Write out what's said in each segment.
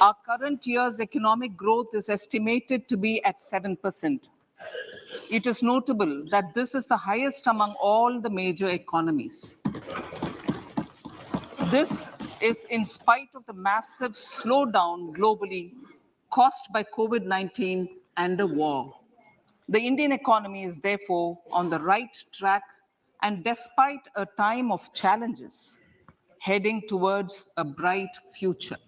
Our current year's economic growth is estimated to be at 7%. It is notable that this is the highest among all the major economies. This is in spite of the massive slowdown globally caused by COVID-19 and the war. The Indian economy is therefore on the right track, and despite a time of challenges, heading towards a bright future.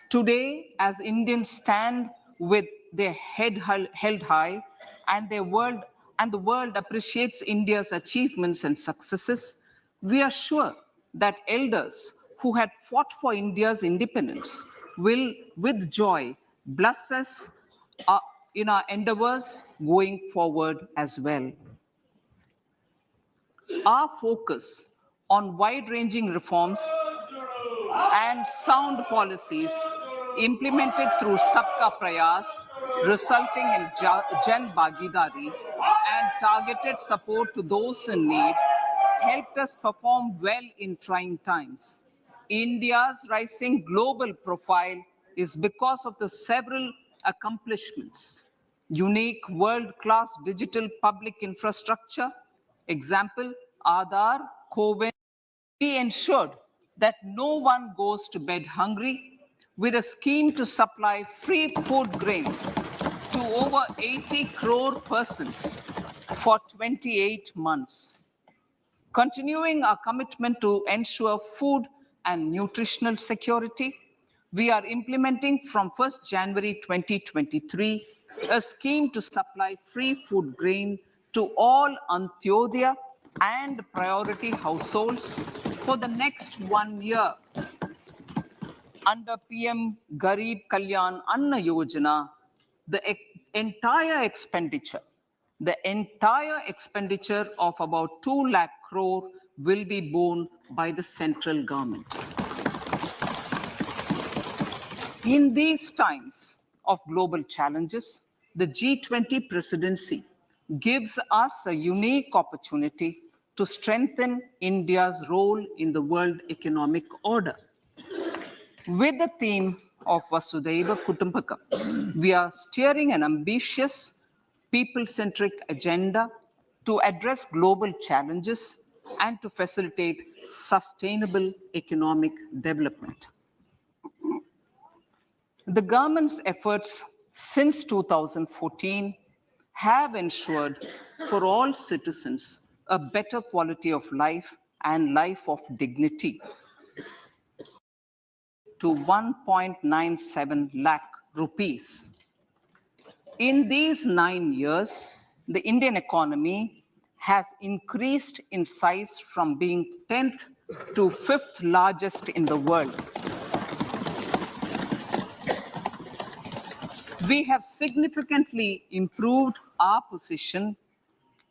Today, as Indians stand with their head held high and the world appreciates India's achievements and successes, we are sure that elders who had fought for India's independence will, with joy, bless us in our endeavors going forward as well. Our focus on wide-ranging reforms and sound policies implemented through Sabka Prayas, resulting in Jan Bhagidari and targeted support to those in need, helped us perform well in trying times. India's rising global profile is because of the several accomplishments: unique world-class digital public infrastructure, example, Aadhaar, COVID. We ensured that no one goes to bed hungry, with a scheme to supply free food grains to over 80 crore persons for 28 months. Continuing our commitment to ensure food and nutritional security, we are implementing from 1st January 2023 a scheme to supply free food grain to all Antyodaya and priority households for the next 1 year. Under PM Garib Kalyan Anna Yojana, the entire expenditure of about 2 lakh crore will be borne by the central government. In these times of global challenges, the G20 presidency gives us a unique opportunity to strengthen India's role in the world economic order. With the theme of Vasudhaiva Kutumbakam, we are steering an ambitious, people-centric agenda to address global challenges and to facilitate sustainable economic development. The government's efforts since 2014 have ensured for all citizens a better quality of life and life of dignity to 1.97 lakh rupees. In these 9 years, the Indian economy has increased in size from being 10th to 5th largest in the world. We have significantly improved our position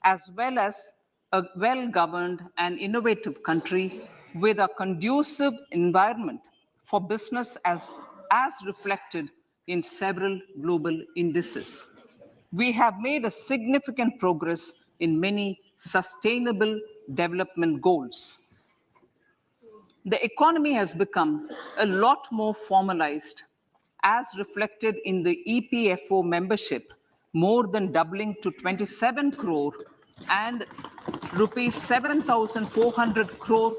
as well as a well-governed and innovative country with a conducive environment for business as reflected in several global indices. We have made a significant progress in many sustainable development goals. The economy has become a lot more formalized, as reflected in the EPFO membership, more than doubling to 27 crore, and rupees 7,400 crore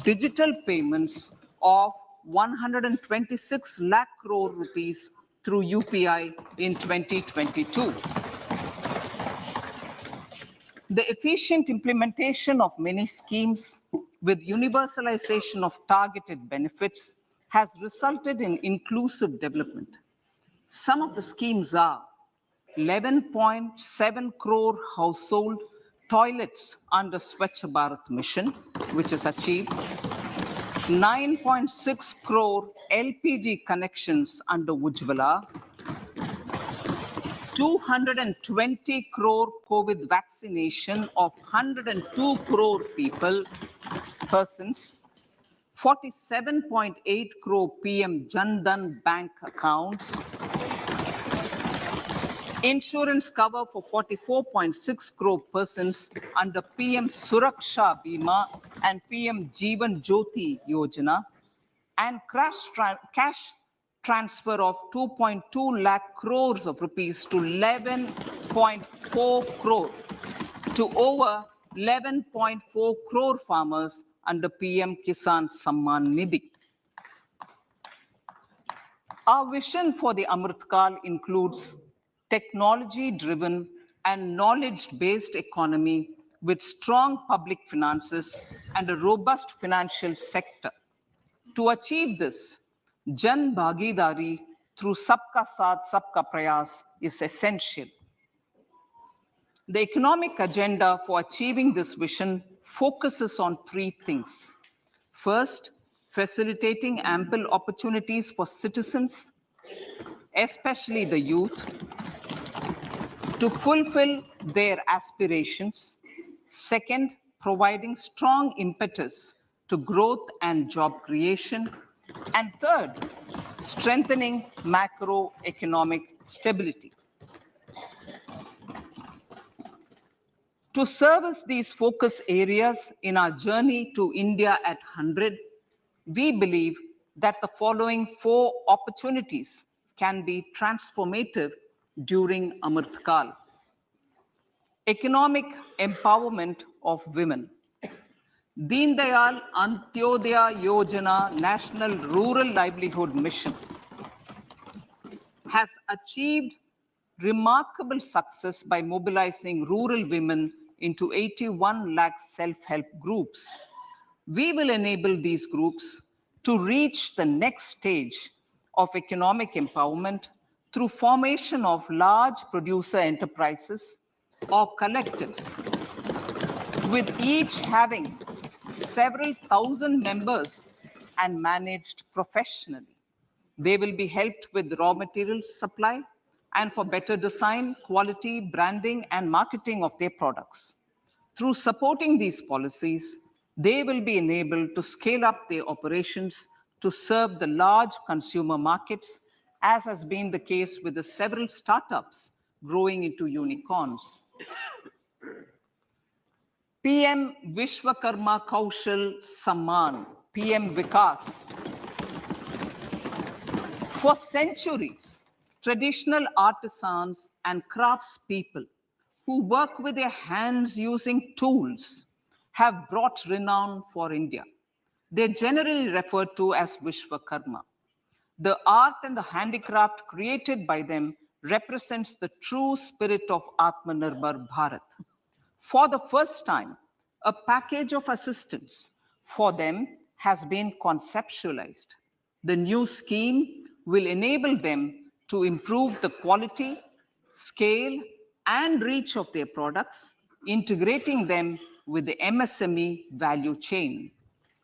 digital payments of 126 lakh crore rupees through UPI in 2022. The efficient implementation of many schemes with universalization of targeted benefits has resulted in inclusive development. Some of the schemes are 11.7 crore household toilets under Swachh Bharat mission, which is achieved, 9.6 crore LPG connections under Ujjwala, 220 crore COVID vaccination of 102 crore persons, 47.8 crore PM Jan-Dhan bank accounts, insurance cover for 44.6 crore persons under PM Suraksha Bima and PM Jeevan Jyoti Yojana, and cash transfer of 2.2 lakh crores of rupees to 11.4 crore to over 11.4 crore farmers under PM Kisan Samman Nidhi. Our vision for the Amritkal includes technology-driven and knowledge-based economy with strong public finances and a robust financial sector. To achieve this, Jan Bhagidari through Sabka Saath Sabka Prayas is essential. The economic agenda for achieving this vision focuses on three things. First, facilitating ample opportunities for citizens, especially the youth, to fulfill their aspirations. Second, providing strong impetus to growth and job creation. And third, strengthening macroeconomic stability. To service these focus areas in our journey to India at 100, we believe that the following four opportunities can be transformative during Amritkal. Economic empowerment of women. Deen Dayal Antyodaya Yojana National Rural Livelihood Mission has achieved remarkable success by mobilizing rural women into 81 lakh self-help groups. We will enable these groups to reach the next stage of economic empowerment through formation of large producer enterprises or collectives, with each having several thousand members and managed professionally. They will be helped with raw materials supply and for better design, quality, branding, and marketing of their products. Through supporting these policies, they will be enabled to scale up their operations to serve the large consumer markets, as has been the case with the several startups growing into unicorns. PM Vishwakarma Kaushal Samman, PM Vikas. For centuries, traditional artisans and craftspeople who work with their hands using tools have brought renown for India. They're generally referred to as Vishwakarma. The art and the handicraft created by them represents the true spirit of Atmanirbhar Bharat. For the first time, a package of assistance for them has been conceptualized. The new scheme will enable them to improve the quality, scale, and reach of their products, integrating them with the MSME value chain.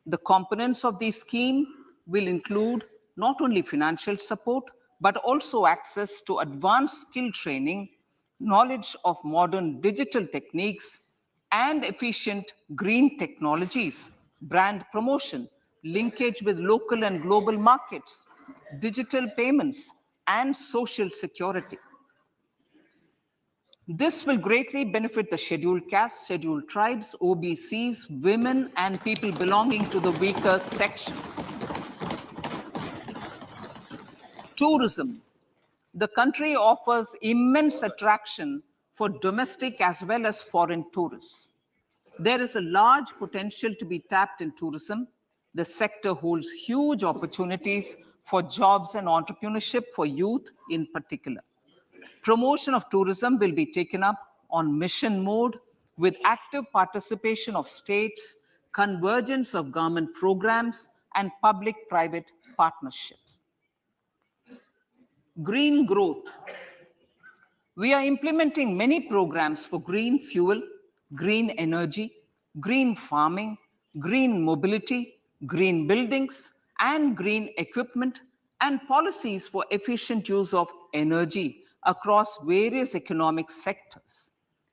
The components of the scheme will include not only financial support, but also access to advanced skill training, knowledge of modern digital techniques, and efficient green technologies, brand promotion, linkage with local and global markets, digital payments, and social security. This will greatly benefit the scheduled castes, scheduled tribes, OBCs, women, and people belonging to the weaker sections. Tourism. The country offers immense attraction for domestic as well as foreign tourists. There is a large potential to be tapped in tourism. The sector holds huge opportunities for jobs and entrepreneurship for youth in particular. Promotion of tourism will be taken up on mission mode with active participation of states, convergence of government programs, and public-private partnerships. Green growth. We are implementing many programs for green fuel, green energy, green farming, green mobility, green buildings, and green equipment, and policies for efficient use of energy across various economic sectors.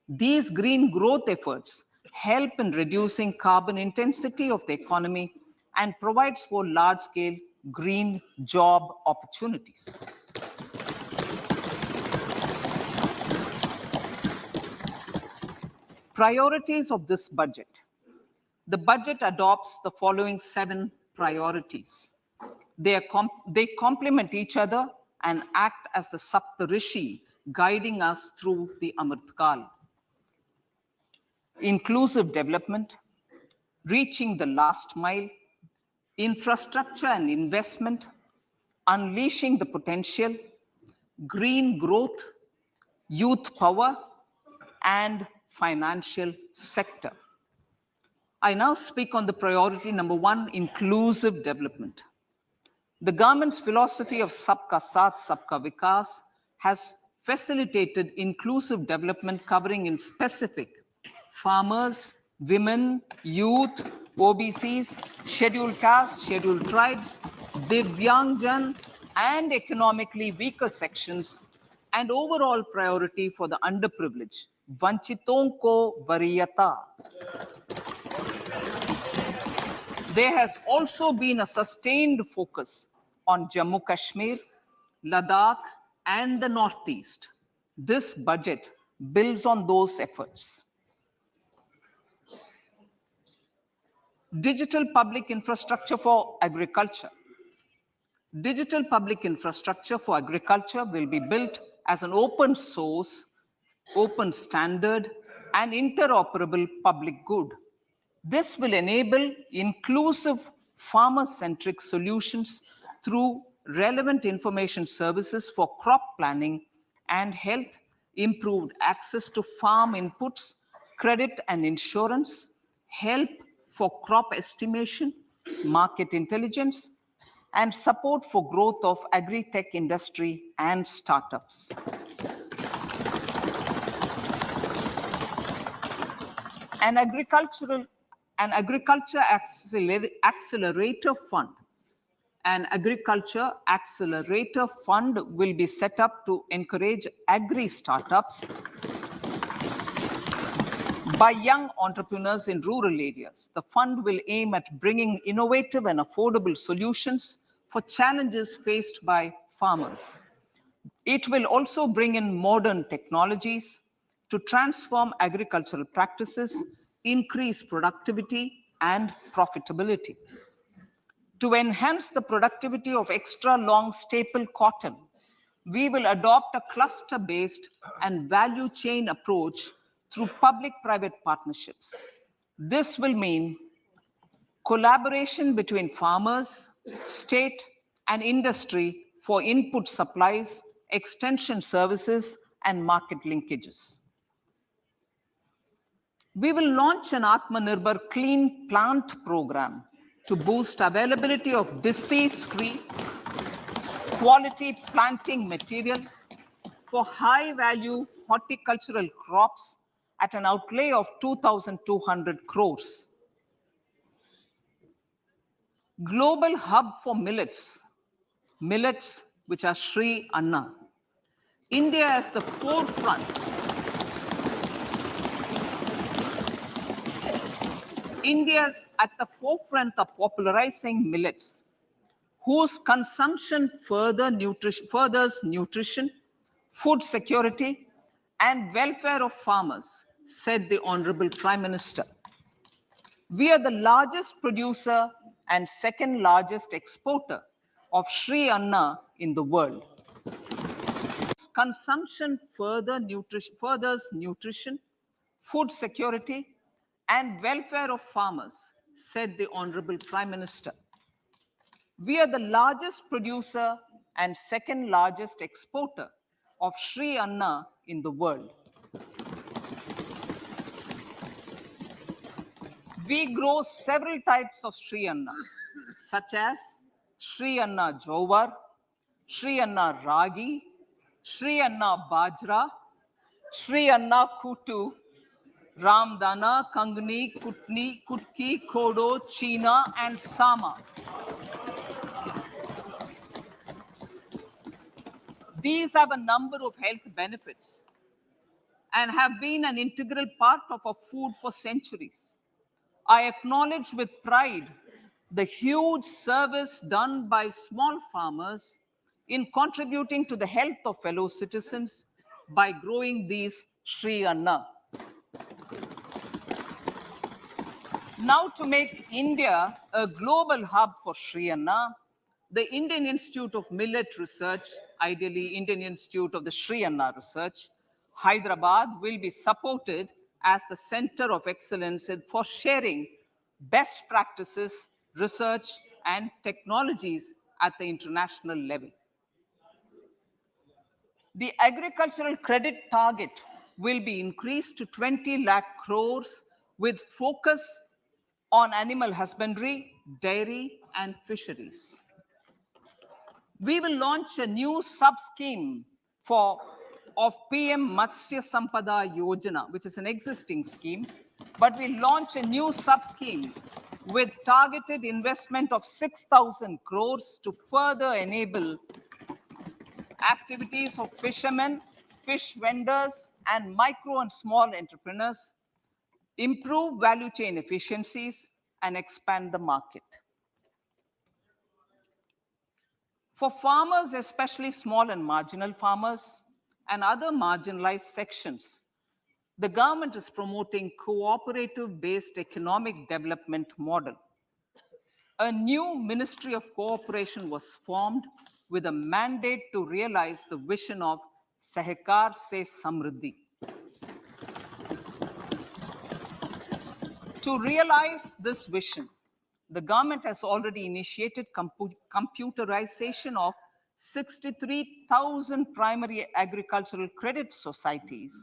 These green growth efforts help in reducing carbon intensity of the economy and provides for large-scale green job opportunities. Priorities of this budget. The budget adopts the following 7 priorities. They complement each other and act as the Saptarishi, guiding us through the Amritkal. Inclusive development, reaching the last mile, infrastructure and investment, unleashing the potential, green growth, youth power, and financial sector. I now speak on the priority number 1, inclusive development. The government's philosophy of Sabka Saath, Sabka Vikas has facilitated inclusive development covering in specific farmers, women, youth, OBCs, scheduled castes, scheduled tribes, Divyangjan, and economically weaker sections, and overall priority for the underprivileged. Vanchiton ko variyata. There has also been a sustained focus on Jammu Kashmir, Ladakh, and the Northeast. This budget builds on those efforts. Digital public infrastructure for agriculture. Digital public infrastructure for agriculture will be built as an open source, open standard, and interoperable public good. This will enable inclusive farmer-centric solutions through relevant information services for crop planning and health, improved access to farm inputs, credit and insurance, help for crop estimation, market intelligence, and support for growth of agri-tech industry and startups. An agriculture accelerator fund. An agriculture accelerator fund will be set up to encourage agri startups by young entrepreneurs in rural areas. The fund will aim at bringing innovative and affordable solutions for challenges faced by farmers. It will also bring in modern technologies to transform agricultural practices, increase productivity and profitability. To enhance the productivity of extra long staple cotton, we will adopt a cluster-based and value chain approach through public-private partnerships. This will mean collaboration between farmers, state, and industry for input supplies, extension services, and market linkages. We will launch an Atmanirbhar Clean Plant program to boost availability of disease-free, quality planting material for high-value horticultural crops at an outlay of 2,200 crores. Global hub for millets, which are Sri Anna. India is the forefront. India's at the forefront of popularizing millets, whose consumption furthers nutrition, food security, and welfare of farmers, said the Honorable Prime Minister. We are the largest producer and second largest exporter of Sri Anna in the world. Consumption furthers nutrition, food security, and welfare of farmers, said the Honorable Prime Minister. We are the largest producer and second largest exporter of Sri Anna in the world. We grow several types of Sri Anna, such as Sri Anna Jowar, Sri Anna Ragi, Sri Anna Bajra, Sri Anna Kutu, Ramdana, Kangni, Kutni, Kutki, Kodo, China, and Sama. These have a number of health benefits and have been an integral part of our food for centuries. I acknowledge with pride the huge service done by small farmers in contributing to the health of fellow citizens by growing these Sri Anna. Now, to make India a global hub for Sri Anna, The Indian Institute of Millet Research, ideally Indian Institute of the Sri Anna Research, Hyderabad will be supported as the center of excellence for sharing best practices, research, and technologies at the international level. The agricultural credit target will be increased to 20 lakh crores with focus on animal husbandry, dairy, and fisheries. We will launch a new sub-scheme of PM Matsya Sampada Yojana, which is an existing scheme, but we launch a new sub-scheme with targeted investment of 6,000 crores to further enable activities of fishermen, fish vendors, and micro and small entrepreneurs, improve value chain efficiencies, and expand the market. For farmers, especially small and marginal farmers and other marginalized sections, the government is promoting cooperative-based economic development model. A new Ministry of Cooperation was formed with a mandate to realize the vision of Sahakar Se Samriddhi. To realize this vision, the government has already initiated computerization of 63,000 primary agricultural credit societies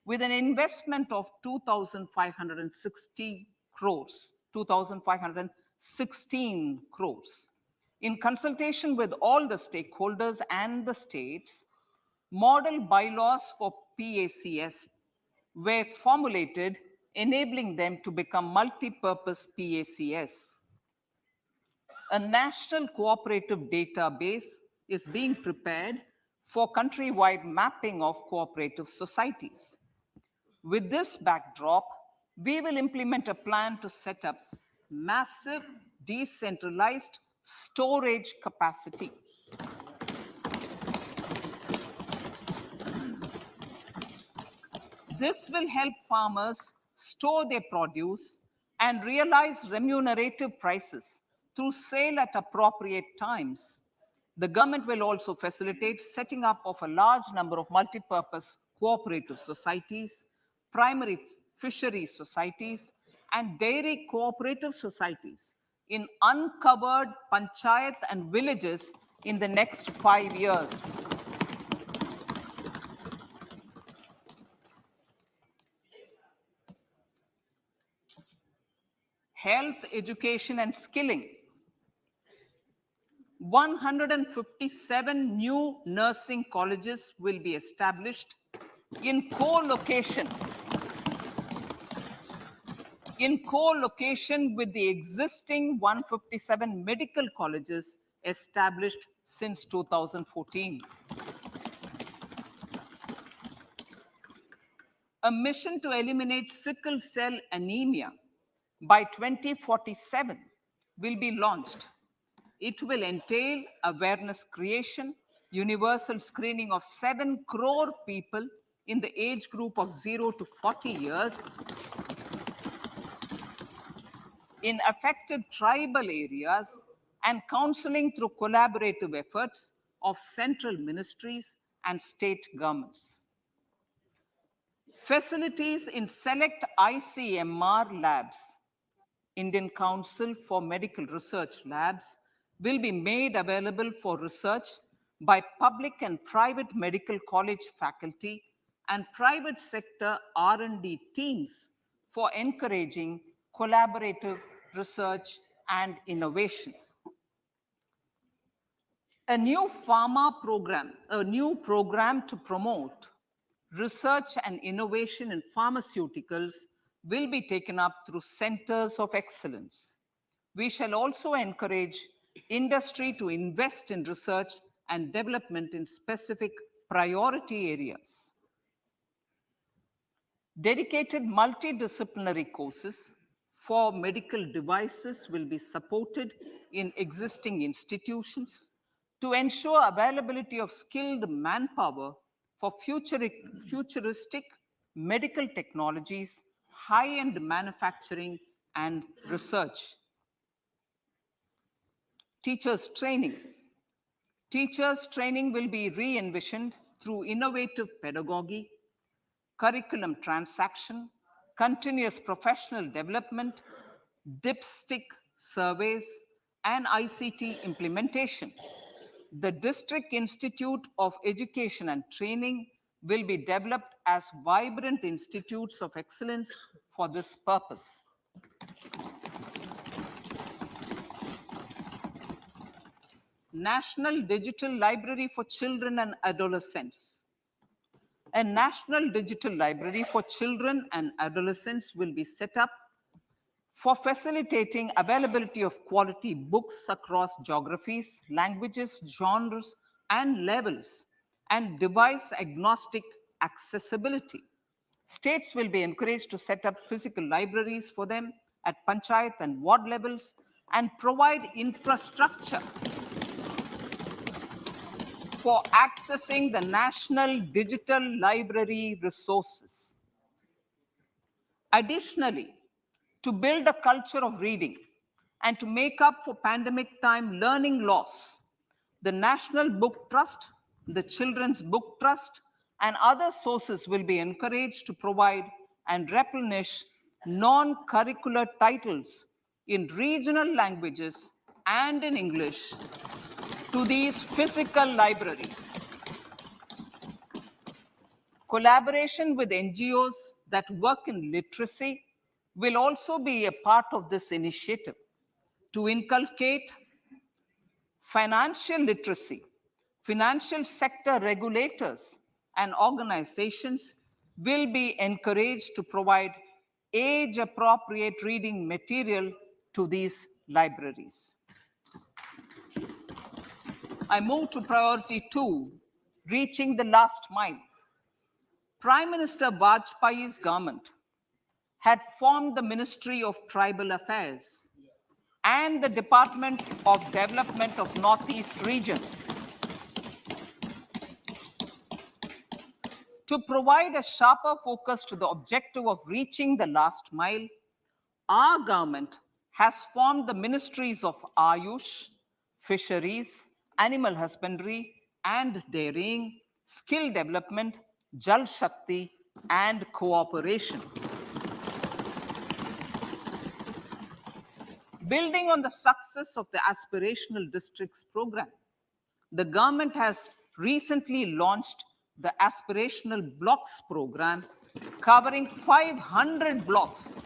with an investment of 2,560 crores, 2,516 crores. In consultation with all the stakeholders and the states, model bylaws for PACS were formulated, enabling them to become multi-purpose PACS. A national cooperative database is being prepared for countrywide mapping of cooperative societies. With this backdrop, we will implement a plan to set up massive decentralized storage capacity. This will help farmers store their produce and realize remunerative prices through sale at appropriate times. The government will also facilitate setting up of a large number of multi-purpose cooperative societies, primary fisheries societies, and dairy cooperative societies in uncovered panchayat and villages in the next 5 years. Health, education, and skilling. 157 new nursing colleges will be established in co-location with the existing 157 medical colleges established since 2014. A mission to eliminate sickle cell anemia by 2047 will be launched. It will entail awareness creation, universal screening of 7 crore people in the age group of 0 to 40 years in affected tribal areas, and counseling through collaborative efforts of central ministries and state governments. Facilities in select ICMR labs, Indian Council for Medical Research Labs, will be made available for research by public and private medical college faculty and private sector R&D teams for encouraging collaborative research and innovation. A new program to promote research and innovation in pharmaceuticals will be taken up through centers of excellence. We shall also encourage industry to invest in research and development in specific priority areas. Dedicated multidisciplinary courses for medical devices will be supported in existing institutions to ensure availability of skilled manpower for futuristic medical technologies, high-end manufacturing, and research. Teachers training. Teachers training will be re-envisioned through innovative pedagogy, curriculum transaction, continuous professional development, dipstick surveys, and ICT implementation. The District Institute of Education and Training will be developed as vibrant institutes of excellence for this purpose. National Digital Library for Children and Adolescents. A National Digital Library for Children and Adolescents will be set up for facilitating availability of quality books across geographies, languages, genres, and levels, and device-agnostic accessibility. States will be encouraged to set up physical libraries for them at panchayat and ward levels and provide infrastructure for accessing the National Digital Library resources. Additionally, to build a culture of reading and to make up for pandemic time learning loss, the National Book Trust, the Children's Book Trust, and other sources will be encouraged to provide and replenish non-curricular titles in regional languages and in English to these physical libraries. Collaboration with NGOs that work in literacy will also be a part of this initiative to inculcate financial literacy. Financial sector regulators and organizations will be encouraged to provide age-appropriate reading material to these libraries. I move to priority 2, reaching the last mile. Prime Minister Vajpayee's government had formed the Ministry of Tribal Affairs and the Department of Development of Northeast Region to provide a sharper focus to the objective of reaching the last mile. Our government has formed the ministries of Ayush, Fisheries, Animal Husbandry and Dairying, Skill Development, Jal Shakti, and Cooperation. Building on the success of the Aspirational Districts program, the government has recently launched the Aspirational Blocks program, covering 500 blocks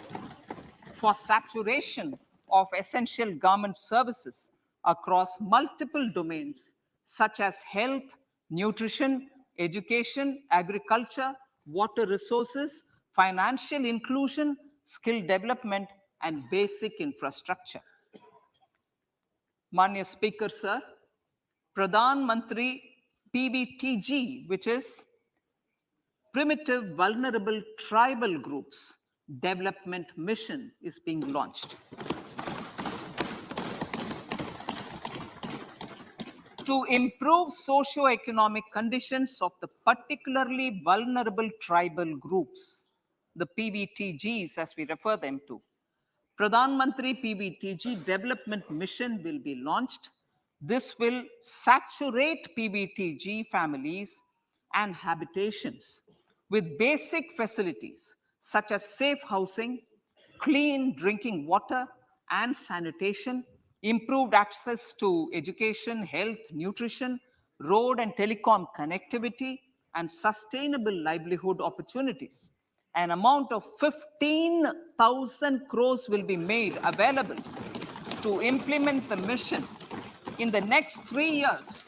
for saturation of essential government services across multiple domains such as health, nutrition, education, agriculture, water resources, financial inclusion, skill development, and basic infrastructure. Manya Speaker, sir, Pradhan Mantri PBTG, which is Primitive Vulnerable Tribal Groups Development Mission, is being launched. To improve socio-economic conditions of the particularly vulnerable tribal groups, the PBTGs as we refer them to, Pradhan Mantri PBTG Development Mission will be launched. This will saturate PBTG families and habitations with basic facilities such as safe housing, clean drinking water and sanitation, improved access to education, health, nutrition, road and telecom connectivity, and sustainable livelihood opportunities. An amount of 15,000 crores will be made available to implement the mission in the next 3 years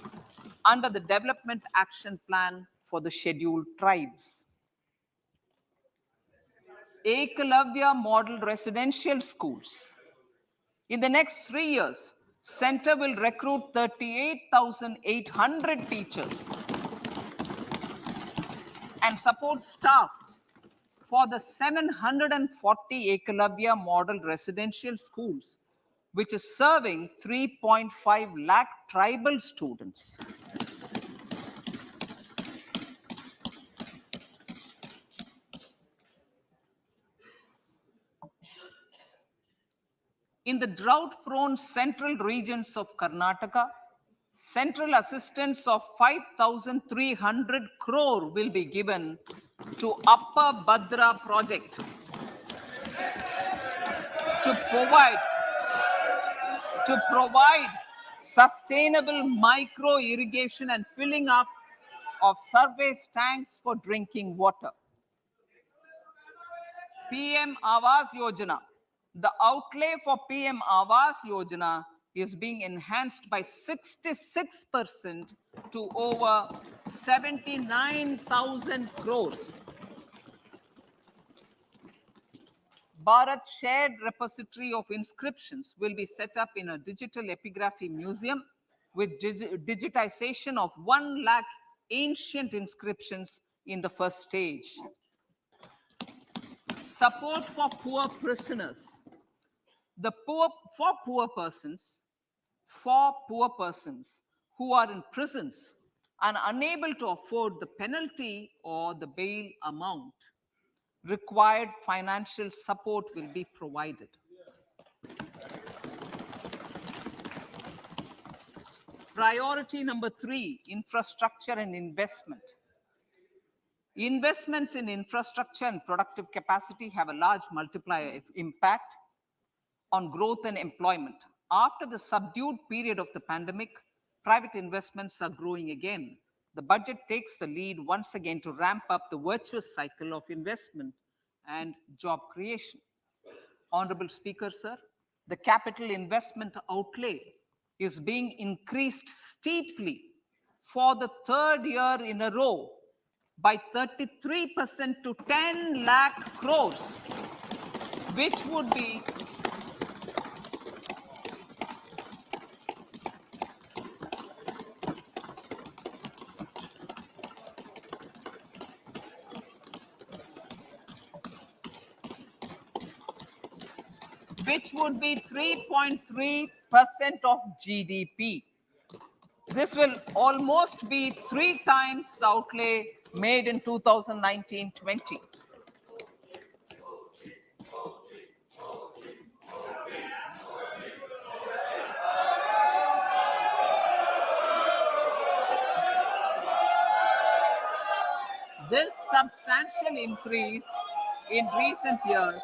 under the Development Action Plan for the Scheduled Tribes. Ekalavya Model Residential Schools. In the next 3 years, Center will recruit 38,800 teachers and support staff for the 740 Ekalavya Model Residential Schools, which is serving 3.5 lakh tribal students. In the drought-prone central regions of Karnataka, central assistance of 5,300 crore will be given to Upper Bhadra project to provide sustainable micro irrigation and filling up of surface tanks for drinking water. PM Awas Yojana. The outlay for PM Awas Yojana is being enhanced by 66% to over 79,000 crores. Bharat Shared Repository of Inscriptions will be set up in a digital epigraphy museum with digitization of 1 lakh ancient inscriptions in the first stage. Support for poor prisoners. For poor persons who are in prisons and unable to afford the penalty or the bail amount, required financial support will be provided. Priority number 3, infrastructure and investment. Investments in infrastructure and productive capacity have a large multiplier impact on growth and employment. After the subdued period of the pandemic, private investments are growing again. The budget takes the lead once again to ramp up the virtuous cycle of investment and job creation. Honorable Speaker, sir, the capital investment outlay is being increased steeply for the 3rd year in a row by 33% to 10 lakh crores, which would be which would be 3.3% of GDP. This will almost be 3 times the outlay made in 2019-20. This substantial increase in recent years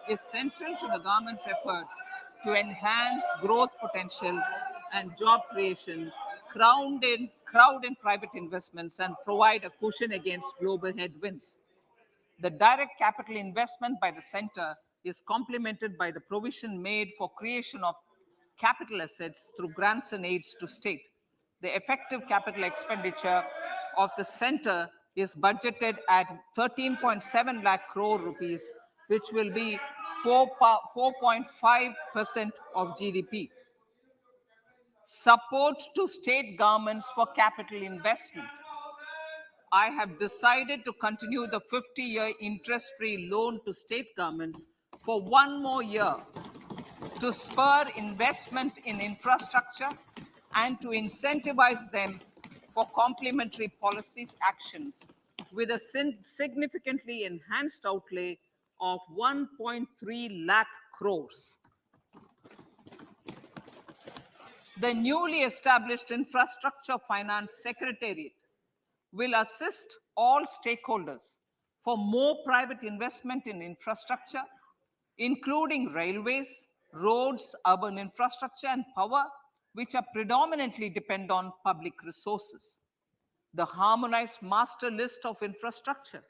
is central to the government's efforts to enhance growth potential and job creation, crowd in private investments, and provide a cushion against global headwinds. The direct capital investment by the center is complemented by the provision made for creation of capital assets through grants and aids to state. The effective capital expenditure of the center is budgeted at 13.7 lakh crore rupees, which will be 4.5% of GDP. Support to state governments for capital investment. I have decided to continue the 50-year interest-free loan to state governments for 1 more year to spur investment in infrastructure and to incentivize them for complementary policies actions with a significantly enhanced outlay of 1.3 lakh crores. The newly established Infrastructure Finance Secretariat will assist all stakeholders for more private investment in infrastructure, including railways, roads, urban infrastructure, and power, which are predominantly depend on public resources. The harmonized master list of infrastructure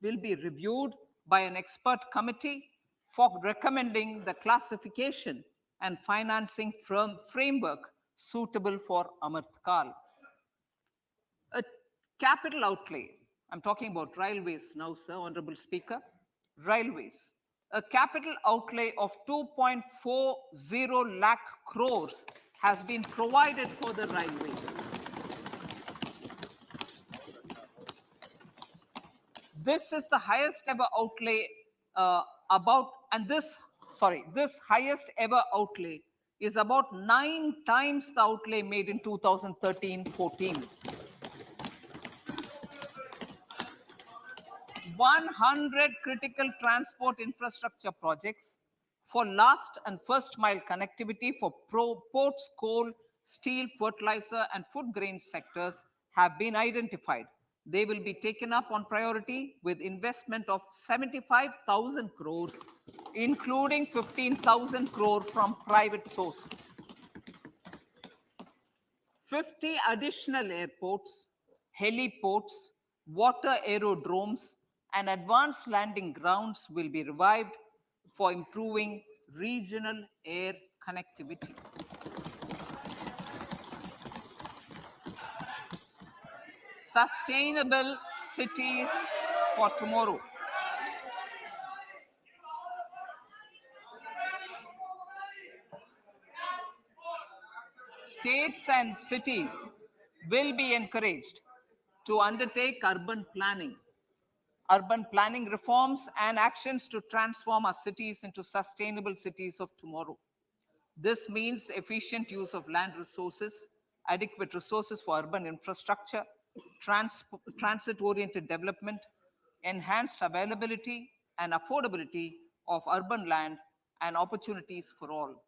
will be reviewed by an expert committee for recommending the classification and financing framework suitable for Amartkal. A capital outlay, I'm talking about railways now, sir, Honorable Speaker. Railways. A capital outlay of 2.40 lakh crores has been provided for the railways. This is the highest ever outlay this highest ever outlay is about 9 times the outlay made in 2013-14. 100 critical transport infrastructure projects, for last and first mile connectivity for ports, coal, steel, fertilizer, and food grain sectors have been identified. They will be taken up on priority with investment of 75,000 crores, including 15,000 crore from private sources. 50 additional airports, heliports, water aerodromes, and advanced landing grounds will be revived for improving regional air connectivity. Sustainable cities for tomorrow. States and cities will be encouraged to undertake urban planning reforms and actions to transform our cities into sustainable cities of tomorrow. This means efficient use of land resources, adequate resources for urban infrastructure, transit-oriented development, enhanced availability and affordability of urban land, and opportunities for all.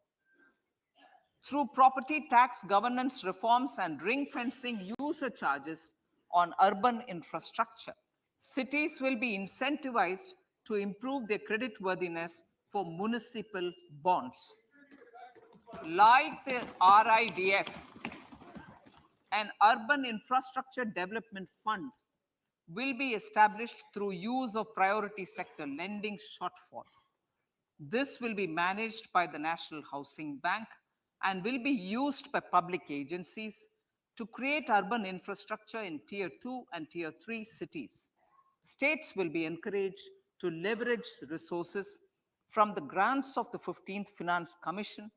Through property tax governance reforms and ring fencing user charges on urban infrastructure, cities will be incentivized to improve their creditworthiness for municipal bonds. Like the RIDF, an urban infrastructure development fund will be established through use of priority sector lending shortfall. This will be managed by the National Housing Bank and will be used by public agencies to create urban infrastructure in Tier 2 and Tier 3 cities. States will be encouraged to leverage resources from the grants of the 15th Finance Commission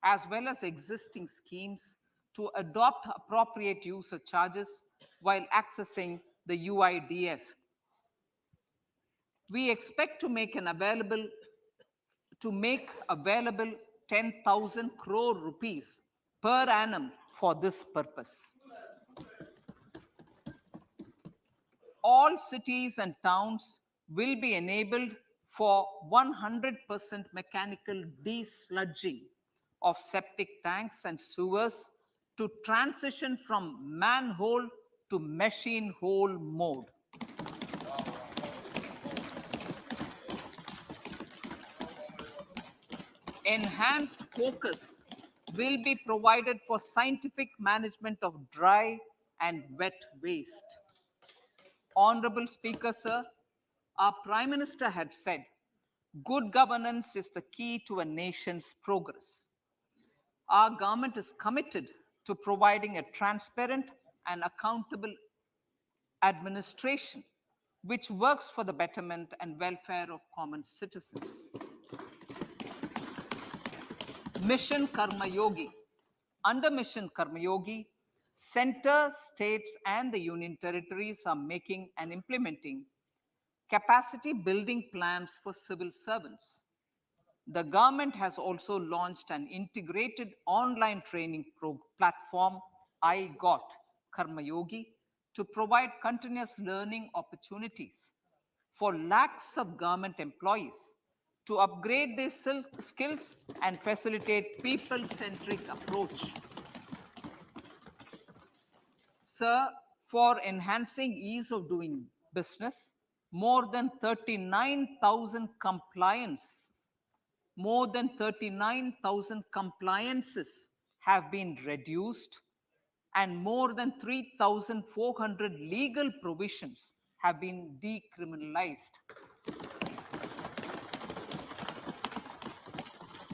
as well as existing schemes to adopt appropriate user charges while accessing the UIDF. We expect to make available 10,000 crore rupees per annum for this purpose. All cities and towns will be enabled for 100% mechanical desludging of septic tanks and sewers to transition from manhole to machine hole mode. Enhanced focus will be provided for scientific management of dry and wet waste. Honorable Speaker, sir, our Prime Minister had said, good governance is the key to a nation's progress. Our government is committed to providing a transparent and accountable administration which works for the betterment and welfare of common citizens. Mission Karma Yogi. Under Mission Karma Yogi, center, states, and the union territories are making and implementing capacity building plans for civil servants. The government has also launched an integrated online training platform, I Got Karma Yogi, to provide continuous learning opportunities for lakhs of government employees to upgrade their skills and facilitate people-centric approach. Sir, for enhancing ease of doing business, more than 39,000 compliances have been reduced and more than 3,400 legal provisions have been decriminalized.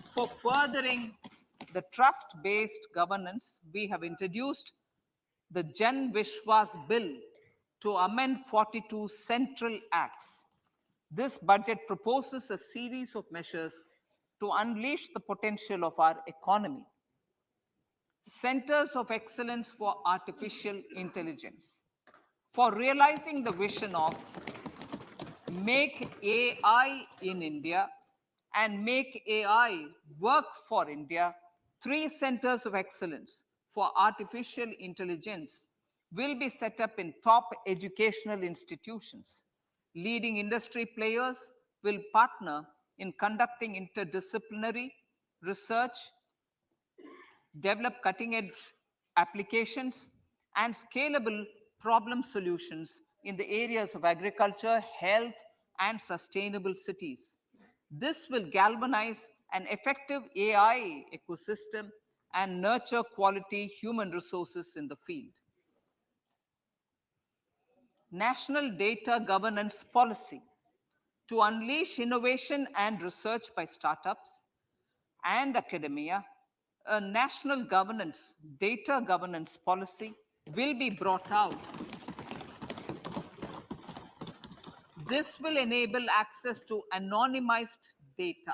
For furthering the trust-based governance, we have introduced the Jan Vishwas Bill to amend 42 central acts. This budget proposes a series of measures to unleash the potential of our economy. Centers of Excellence for Artificial Intelligence. For realizing the vision of Make AI in India and Make AI Work for India, 3 centers of excellence for artificial intelligence will be set up in top educational institutions. Leading industry players will partner in conducting interdisciplinary research, develop cutting-edge applications, and scalable problem solutions in the areas of agriculture, health, and sustainable cities. This will galvanize an effective AI ecosystem and nurture quality human resources in the field. National Data Governance Policy to unleash innovation and research by startups and academia. A national data governance policy will be brought out. This will enable access to anonymized data.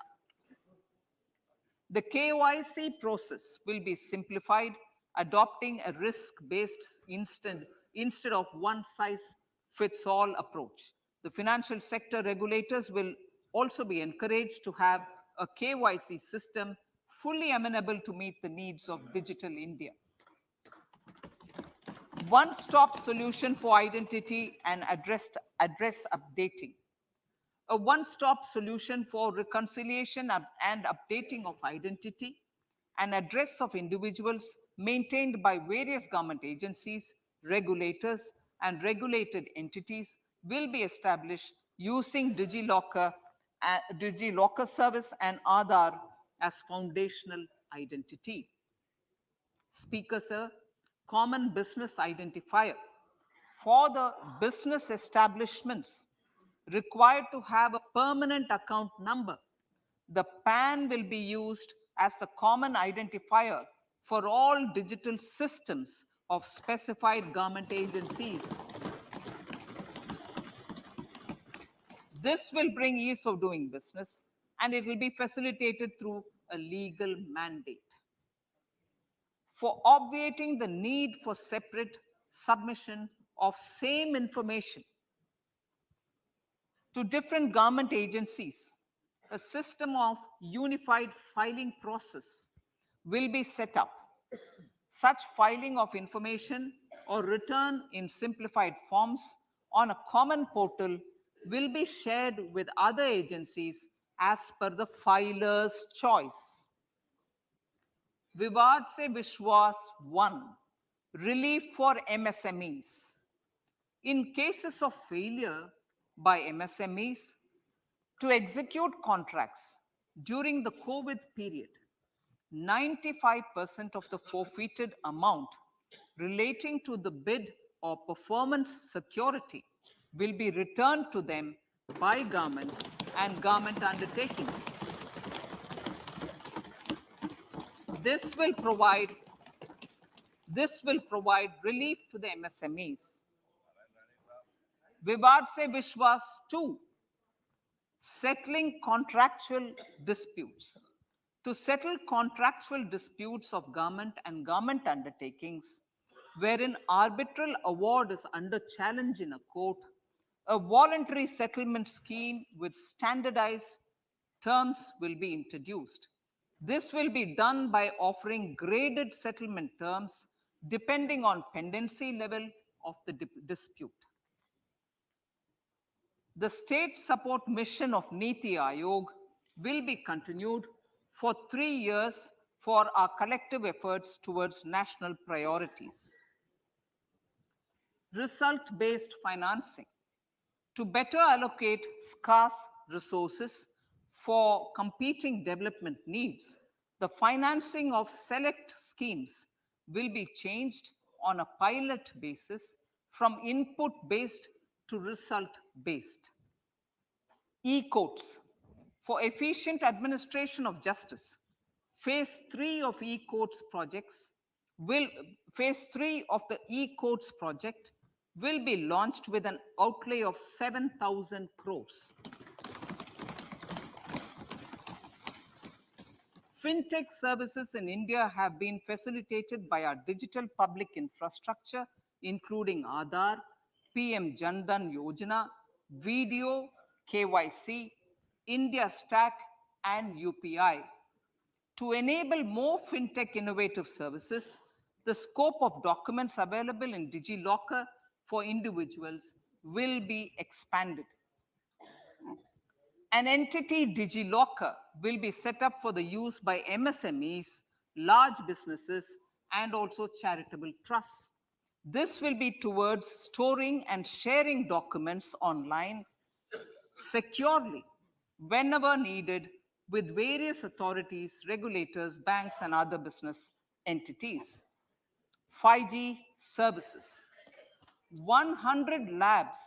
The KYC process will be simplified, adopting a risk-based instead of one-size-fits-all approach. The financial sector regulators will also be encouraged to have a KYC system fully amenable to meet the needs of digital India. One-stop solution for identity and address updating. A one-stop solution for reconciliation and updating of identity and address of individuals maintained by various government agencies, regulators, and regulated entities will be established using DigiLocker service and Aadhaar as foundational identity. Speaker, sir, common business identifier. For the business establishments required to have a permanent account number, the PAN will be used as the common identifier for all digital systems of specified government agencies. This will bring ease of doing business, and it will be facilitated through a legal mandate. For obviating the need for separate submission of same information to different government agencies, a system of unified filing process will be set up. Such filing of information or return in simplified forms on a common portal will be shared with other agencies as per the filer's choice. Vivad se Vishwas 1, relief for MSMEs. In cases of failure by MSMEs to execute contracts during the COVID period, 95% of the forfeited amount relating to the bid or performance security will be returned to them by government and government undertakings. This will provide relief to the MSMEs. Vivad se Vishwas 2, settling contractual disputes. To settle contractual disputes of government and government undertakings, wherein arbitral award is under challenge in a court, a voluntary settlement scheme with standardized terms will be introduced. This will be done by offering graded settlement terms depending on pendency level of the dispute. The state support mission of Niti Aayog will be continued for 3 years for our collective efforts towards national priorities. Result-based financing. To better allocate scarce resources for competing development needs, the financing of select schemes will be changed on a pilot basis from input-based to result-based. E-courts. For efficient administration of justice, phase 3 of the e-courts project will be launched with an outlay of 7,000 crores. Fintech services in India have been facilitated by our digital public infrastructure, including Aadhaar, PM Jan Dhan Yojana, Video, KYC, India Stack, and UPI. To enable more fintech innovative services, the scope of documents available in DigiLocker for individuals will be expanded. An entity DigiLocker will be set up for the use by MSMEs, large businesses, and also charitable trusts. This will be towards storing and sharing documents online securely whenever needed with various authorities, regulators, banks, and other business entities. 5G services. 100 labs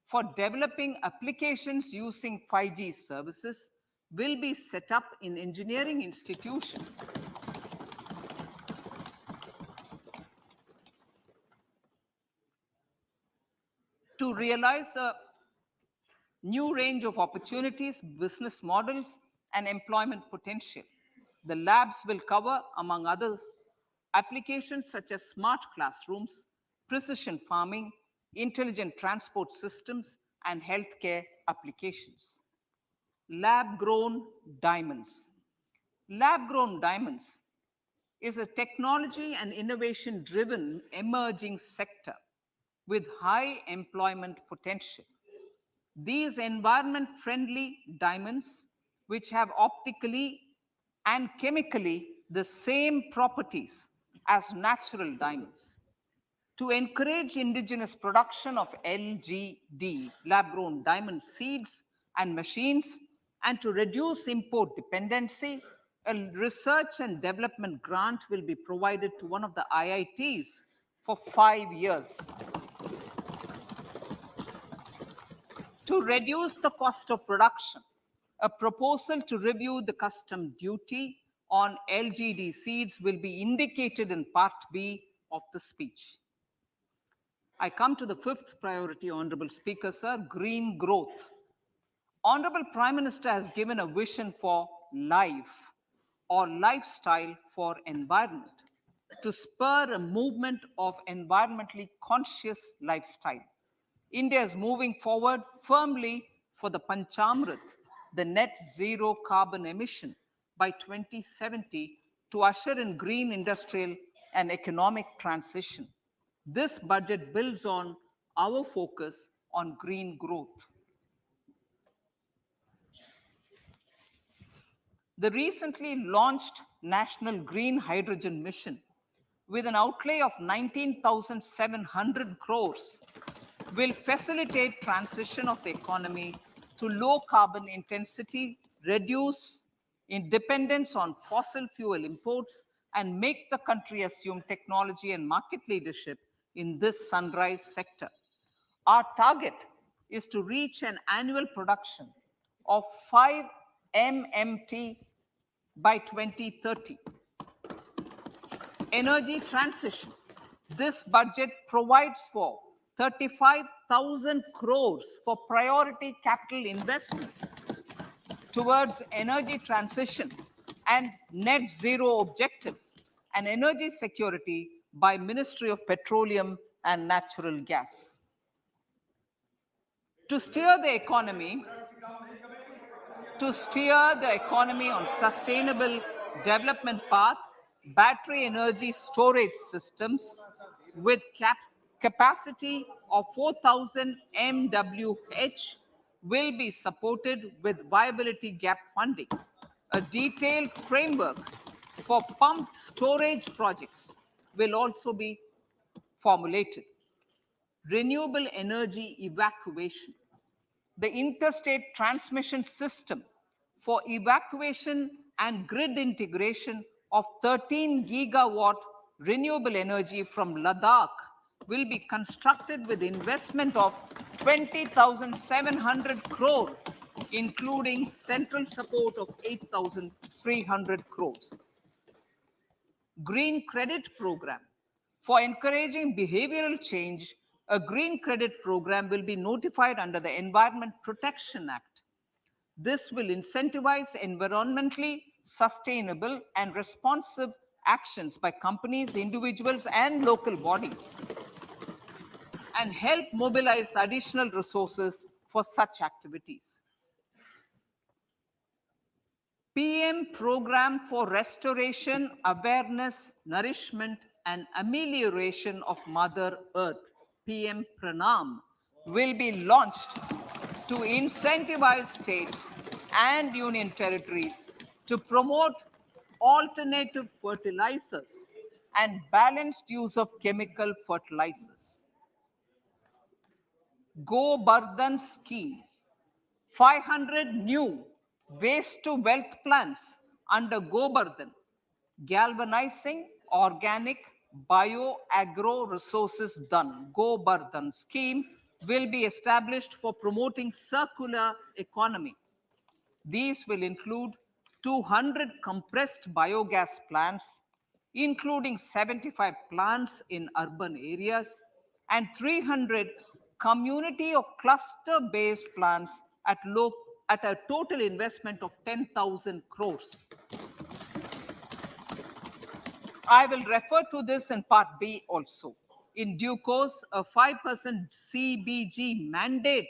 for developing applications using 5G services will be set up in engineering institutions. To realize a new range of opportunities, business models, and employment potential. The labs will cover, among others, applications such as smart classrooms, precision farming, intelligent transport systems, and healthcare applications. Lab-grown diamonds. Lab-grown diamonds is a technology and innovation-driven emerging sector with high employment potential. These environment-friendly diamonds, which have optically and chemically the same properties as natural diamonds. To encourage indigenous production of LGD, lab-grown diamond seeds and machines, and to reduce import dependency, a research and development grant will be provided to one of the IITs for 5 years. To reduce the cost of production, a proposal to review the custom duty on LGD seeds will be indicated in Part B of the speech. I come to the fifth priority, Honorable Speaker, sir, green growth. Honorable Prime Minister has given a vision for life or lifestyle for environment to spur a movement of environmentally conscious lifestyle. India is moving forward firmly for the Panchamrit, the net zero carbon emission by 2070 to usher in green industrial and economic transition. This budget builds on our focus on green growth. The recently launched National Green Hydrogen Mission, with an outlay of 19,700 crores, will facilitate transition of the economy to low carbon intensity, reduce dependence on fossil fuel imports, and make the country assume technology and market leadership in this sunrise sector. Our target is to reach an annual production of 5 MMT by 2030. Energy transition. This budget provides for 35,000 crores for priority capital investment towards energy transition and net zero objectives and energy security by Ministry of Petroleum and Natural Gas. To steer the economy on sustainable development path, battery energy storage systems with capacity of 4,000 MWH will be supported with viability gap funding. A detailed framework for pumped storage projects will also be formulated. Renewable energy evacuation. The interstate transmission system for evacuation and grid integration of 13 gigawatt renewable energy from Ladakh will be constructed with investment of 20,700 crore, including central support of 8,300 crores. Green credit program. For encouraging behavioral change, a green credit program will be notified under the Environment Protection Act. This will incentivize environmentally sustainable and responsive actions by companies, individuals, and local bodies, and help mobilize additional resources for such activities. PM Program for Restoration, Awareness, Nourishment, and Amelioration of Mother Earth, PM Pranam, will be launched to incentivize states and union territories to promote alternative fertilizers and balanced use of chemical fertilizers. Go Bardhan scheme, 500 new waste to wealth plants under Gobardhan, galvanizing organic bio-agro resources done. Gobardhan scheme will be established for promoting circular economy. These will include 200 compressed biogas plants, including 75 plants in urban areas and 300 community or cluster-based plants at a total investment of 10,000 crores. I will refer to this in Part B also. In due course, a 5% CBG mandate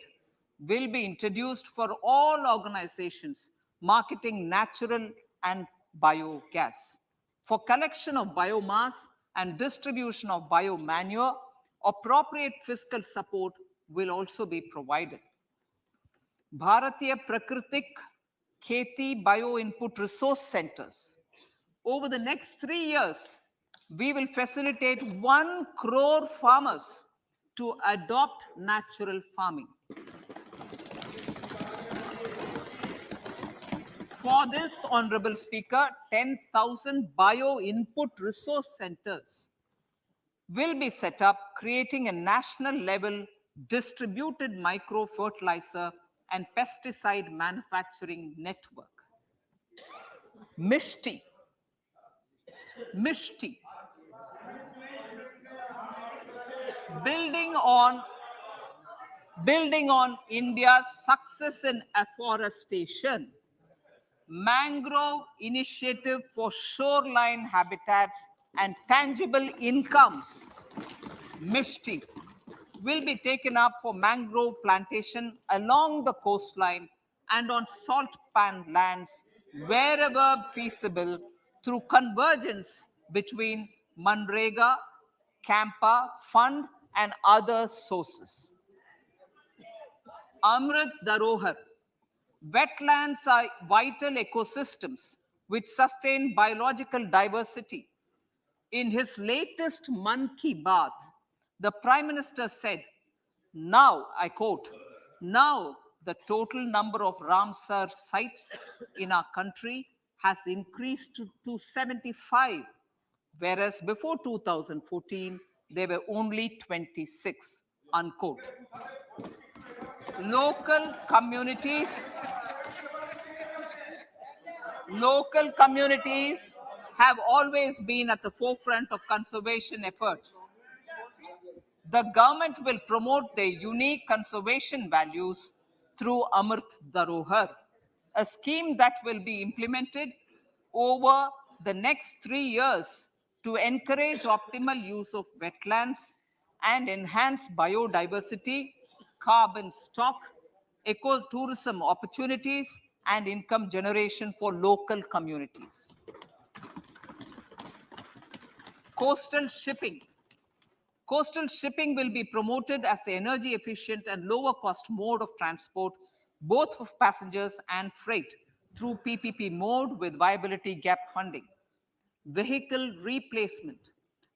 will be introduced for all organizations marketing natural and biogas. For collection of biomass and distribution of biomanure, appropriate fiscal support will also be provided. Bharatiya Prakritik Kheti Bio Input Resource Centers. Over the next 3 years, we will facilitate 1 crore farmers to adopt natural farming. For this, Honorable Speaker, 10,000 bio input resource centers will be set up, creating a national level distributed micro fertilizer and pesticide manufacturing network. Mishti. Building on India's success in afforestation, mangrove initiative for shoreline habitats and tangible incomes, Mishti, will be taken up for mangrove plantation along the coastline and on salt pan lands wherever feasible through convergence between Manrega, Campa Fund and other sources. Amrit Dharohar. Wetlands are vital ecosystems which sustain biological diversity. In his latest Man Ki Baat, the Prime Minister said, now, I quote, now the total number of Ramsar sites in our country has increased to 75, whereas before 2014, there were only 26, unquote. Local communities have always been at the forefront of conservation efforts. The government will promote their unique conservation values through Amrit Dharohar, a scheme that will be implemented over the next 3 years to encourage optimal use of wetlands and enhance biodiversity, carbon stock, ecotourism opportunities, and income generation for local communities. Coastal shipping. Coastal shipping will be promoted as the energy efficient and lower cost mode of transport, both for passengers and freight, through PPP mode with viability gap funding. Vehicle replacement.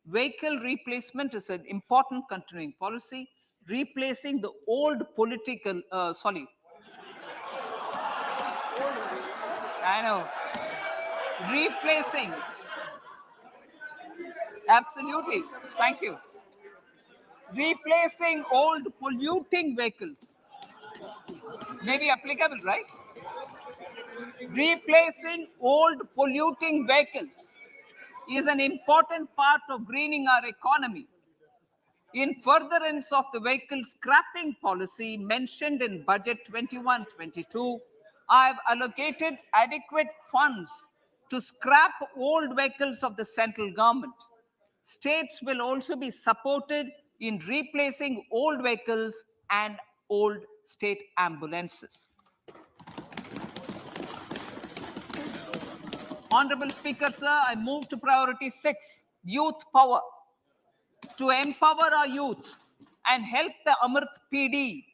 Vehicle replacement is an important continuing policy, replacing the old political, replacing, absolutely, thank you. Replacing old polluting vehicles. May be applicable, right? Replacing old polluting vehicles is an important part of greening our economy. In furtherance of the vehicle scrapping policy mentioned in Budget 21-22, I have allocated adequate funds to scrap old vehicles of the central government. States will also be supported in replacing old vehicles and old state ambulances. Honorable Speaker, sir, I move to priority 6, youth power. To empower our youth and help the Amrit PD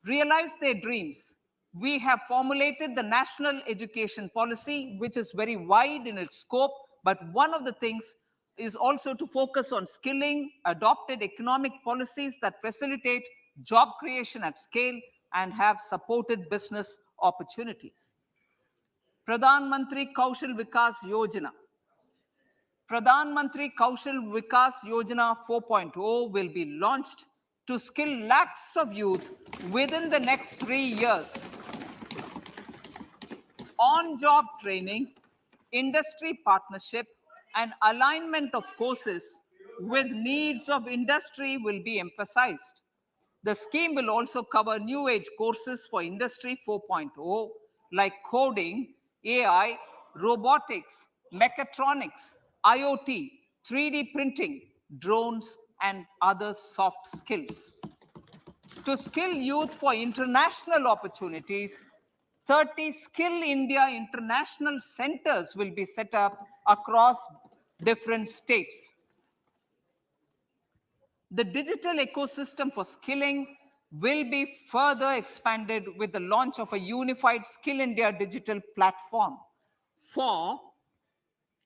realize their dreams, We have formulated the national education policy, which is very wide in its scope, but one of the things is also to focus on skilling, adopted economic policies that facilitate job creation at scale and have supported business opportunities. Pradhan Mantri Kaushal Vikas Yojana. Pradhan Mantri Kaushal Vikas Yojana 4.0 will be launched to skill lakhs of youth within the next 3 years. On-job training, industry partnership, and alignment of courses with needs of industry will be emphasized. The scheme will also cover new age courses for Industry 4.0 like coding, AI, robotics, mechatronics, IoT, 3D printing, drones, and other soft skills. To skill youth for international opportunities, 30 Skill India International Centers will be set up across different states. The digital ecosystem for skilling will be further expanded with the launch of a unified Skill India digital platform for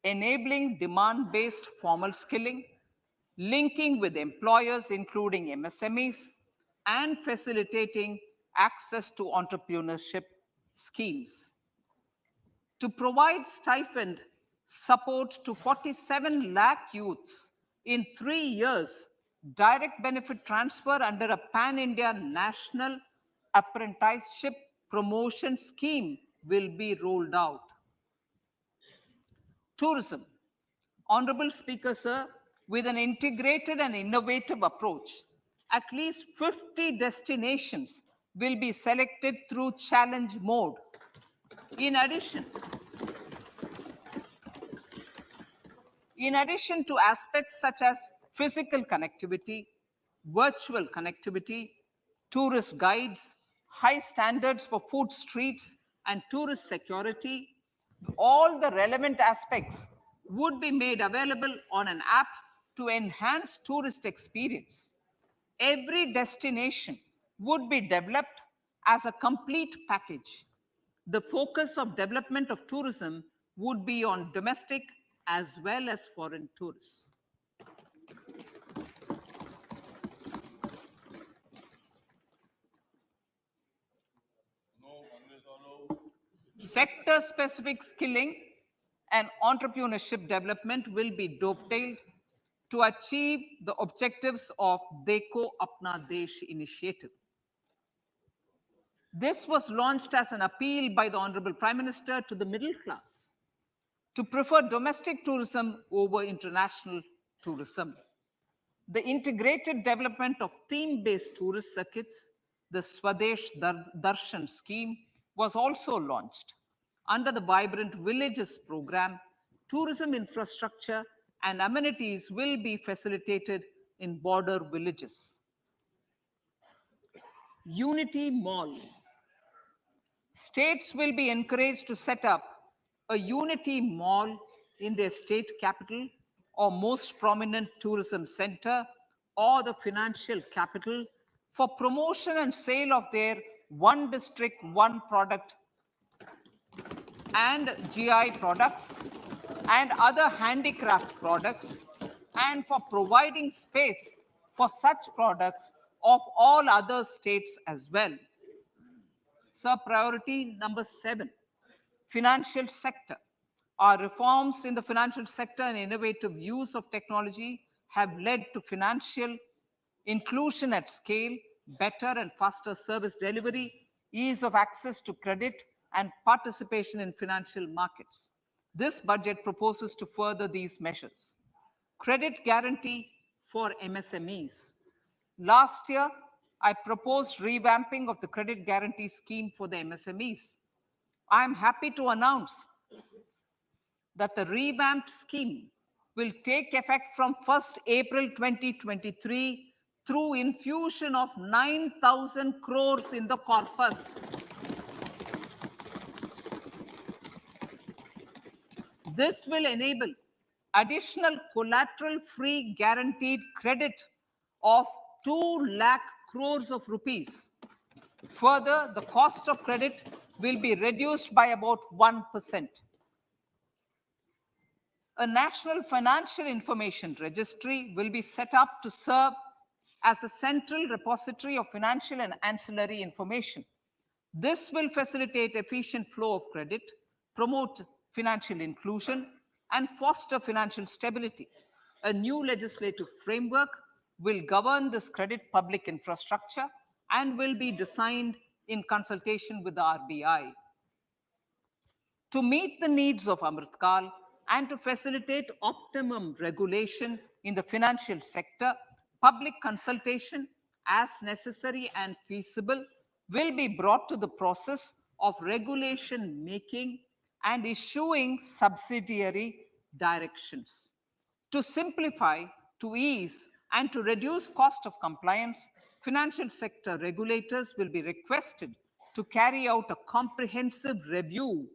enabling demand-based formal skilling, linking with employers, including MSMEs, and facilitating access to entrepreneurship schemes. To provide stipend support to 47 lakh youths in 3 years, direct benefit transfer under a pan-India national apprenticeship promotion scheme will be rolled out. Tourism. Honorable Speaker, sir, with an integrated and innovative approach, at least 50 destinations will be selected through challenge mode. In addition to aspects such as physical connectivity, virtual connectivity, tourist guides, high standards for food streets, and tourist security, all the relevant aspects would be made available on an app to enhance tourist experience. Every destination would be developed as a complete package. The focus of development of tourism would be on domestic as well as foreign tourists. Sector-specific skilling and entrepreneurship development will be dovetailed to achieve the objectives of Dekho Apna Desh initiative. This was launched as an appeal by the Honorable Prime Minister to the middle class to prefer domestic tourism over international tourism. The integrated development of theme-based tourist circuits, the Swadesh Darshan scheme, was also launched. Under the Vibrant Villages program, tourism infrastructure and amenities will be facilitated in border villages. Unity Mall. States will be encouraged to set up a Unity Mall in their state capital or most prominent tourism center or the financial capital for promotion and sale of their one district, one product and GI products and other handicraft products, and for providing space for such products of all other states as well. Sir, priority number 7, financial sector. Our reforms in the financial sector and innovative use of technology have led to financial inclusion at scale, better and faster service delivery, ease of access to credit, and participation in financial markets. This budget proposes to further these measures. Credit guarantee for MSMEs. Last year, I proposed revamping of the credit guarantee scheme for the MSMEs. I am happy to announce that the revamped scheme will take effect from 1st April 2023 through infusion of 9,000 crores in the corpus. This will enable additional collateral-free guaranteed credit of 2 lakh crores of rupees Further, the cost of credit will be reduced by about 1%. A national financial information registry will be set up to serve as the central repository of financial and ancillary information. This will facilitate efficient flow of credit, promote financial inclusion, and foster financial stability. A new legislative framework will govern this credit public infrastructure and will be designed in consultation with the RBI. To meet the needs of Amritkal and to facilitate optimum regulation in the financial sector, public consultation, as necessary and feasible, will be brought to the process of regulation making and issuing subsidiary directions. To simplify, to ease, and to reduce cost of compliance, financial sector regulators will be requested to carry out a comprehensive review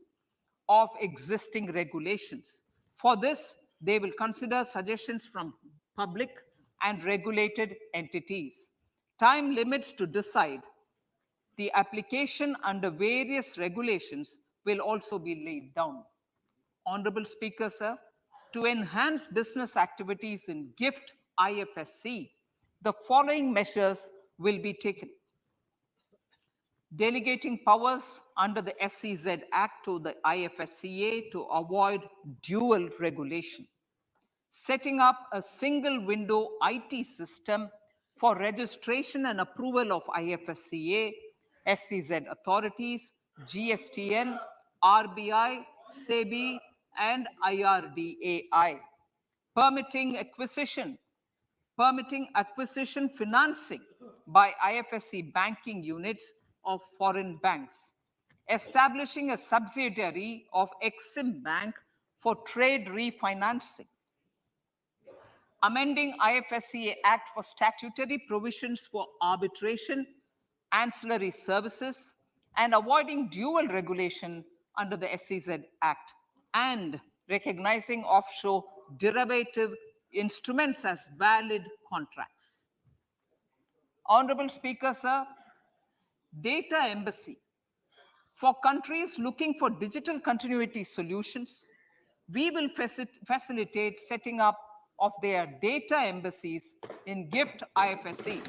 of existing regulations. For this, they will consider suggestions from public and regulated entities. Time limits to decide the application under various regulations will also be laid down. Honorable Speaker, sir, to enhance business activities in GIFT IFSC, the following measures will be taken. Delegating powers under the SEZ Act to the IFSCA to avoid dual regulation. Setting up a single window IT system for registration and approval of IFSCA, SEZ authorities, GSTN, RBI, SEBI, and IRDAI. Permitting acquisition financing by IFSC banking units of foreign banks, establishing a subsidiary of Exim Bank for trade refinancing, amending IFSCA Act for statutory provisions for arbitration, ancillary services, and avoiding dual regulation under the SEZ Act, and recognizing offshore derivative instruments as valid contracts. Honorable Speaker, sir, data embassy. For countries looking for digital continuity solutions, we will facilitate setting up of their data embassies in GIFT IFSC.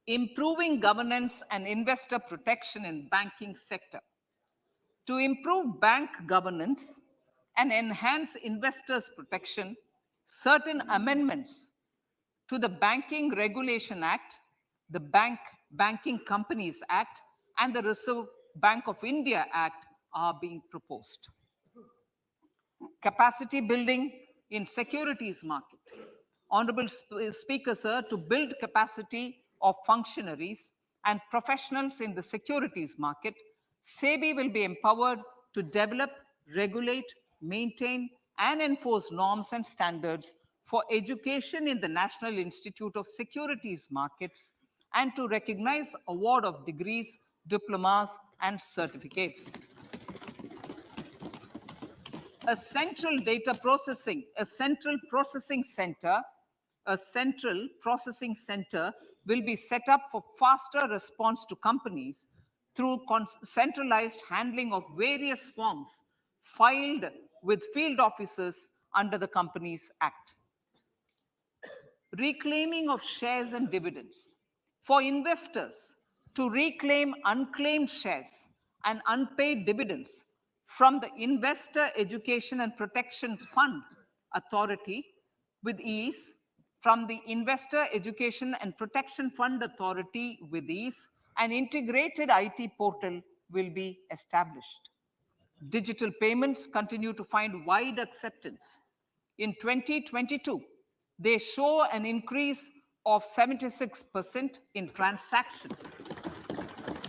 Improving governance and investor protection in banking sector. To improve bank governance and enhance investors' protection, certain amendments to the Banking Regulation Act, the Banking Companies Act, and the Reserve Bank of India Act are being proposed. Capacity building in securities market. Honorable Speaker, sir, to build capacity of functionaries and professionals in the securities market, SEBI will be empowered to develop, regulate, maintain, and enforce norms and standards for education in the National Institute of Securities Markets and to recognize award of degrees, diplomas, and certificates. A central processing center will be set up for faster response to companies through centralized handling of various forms filed with field officers under the Companies Act. Reclaiming of shares and dividends. For investors to reclaim unclaimed shares and unpaid dividends from the Investor Education and Protection Fund Authority with ease, from the Investor Education and Protection Fund Authority with ease, an integrated IT portal will be established. Digital payments continue to find wide acceptance. In 2022, they show an increase of 76% in transaction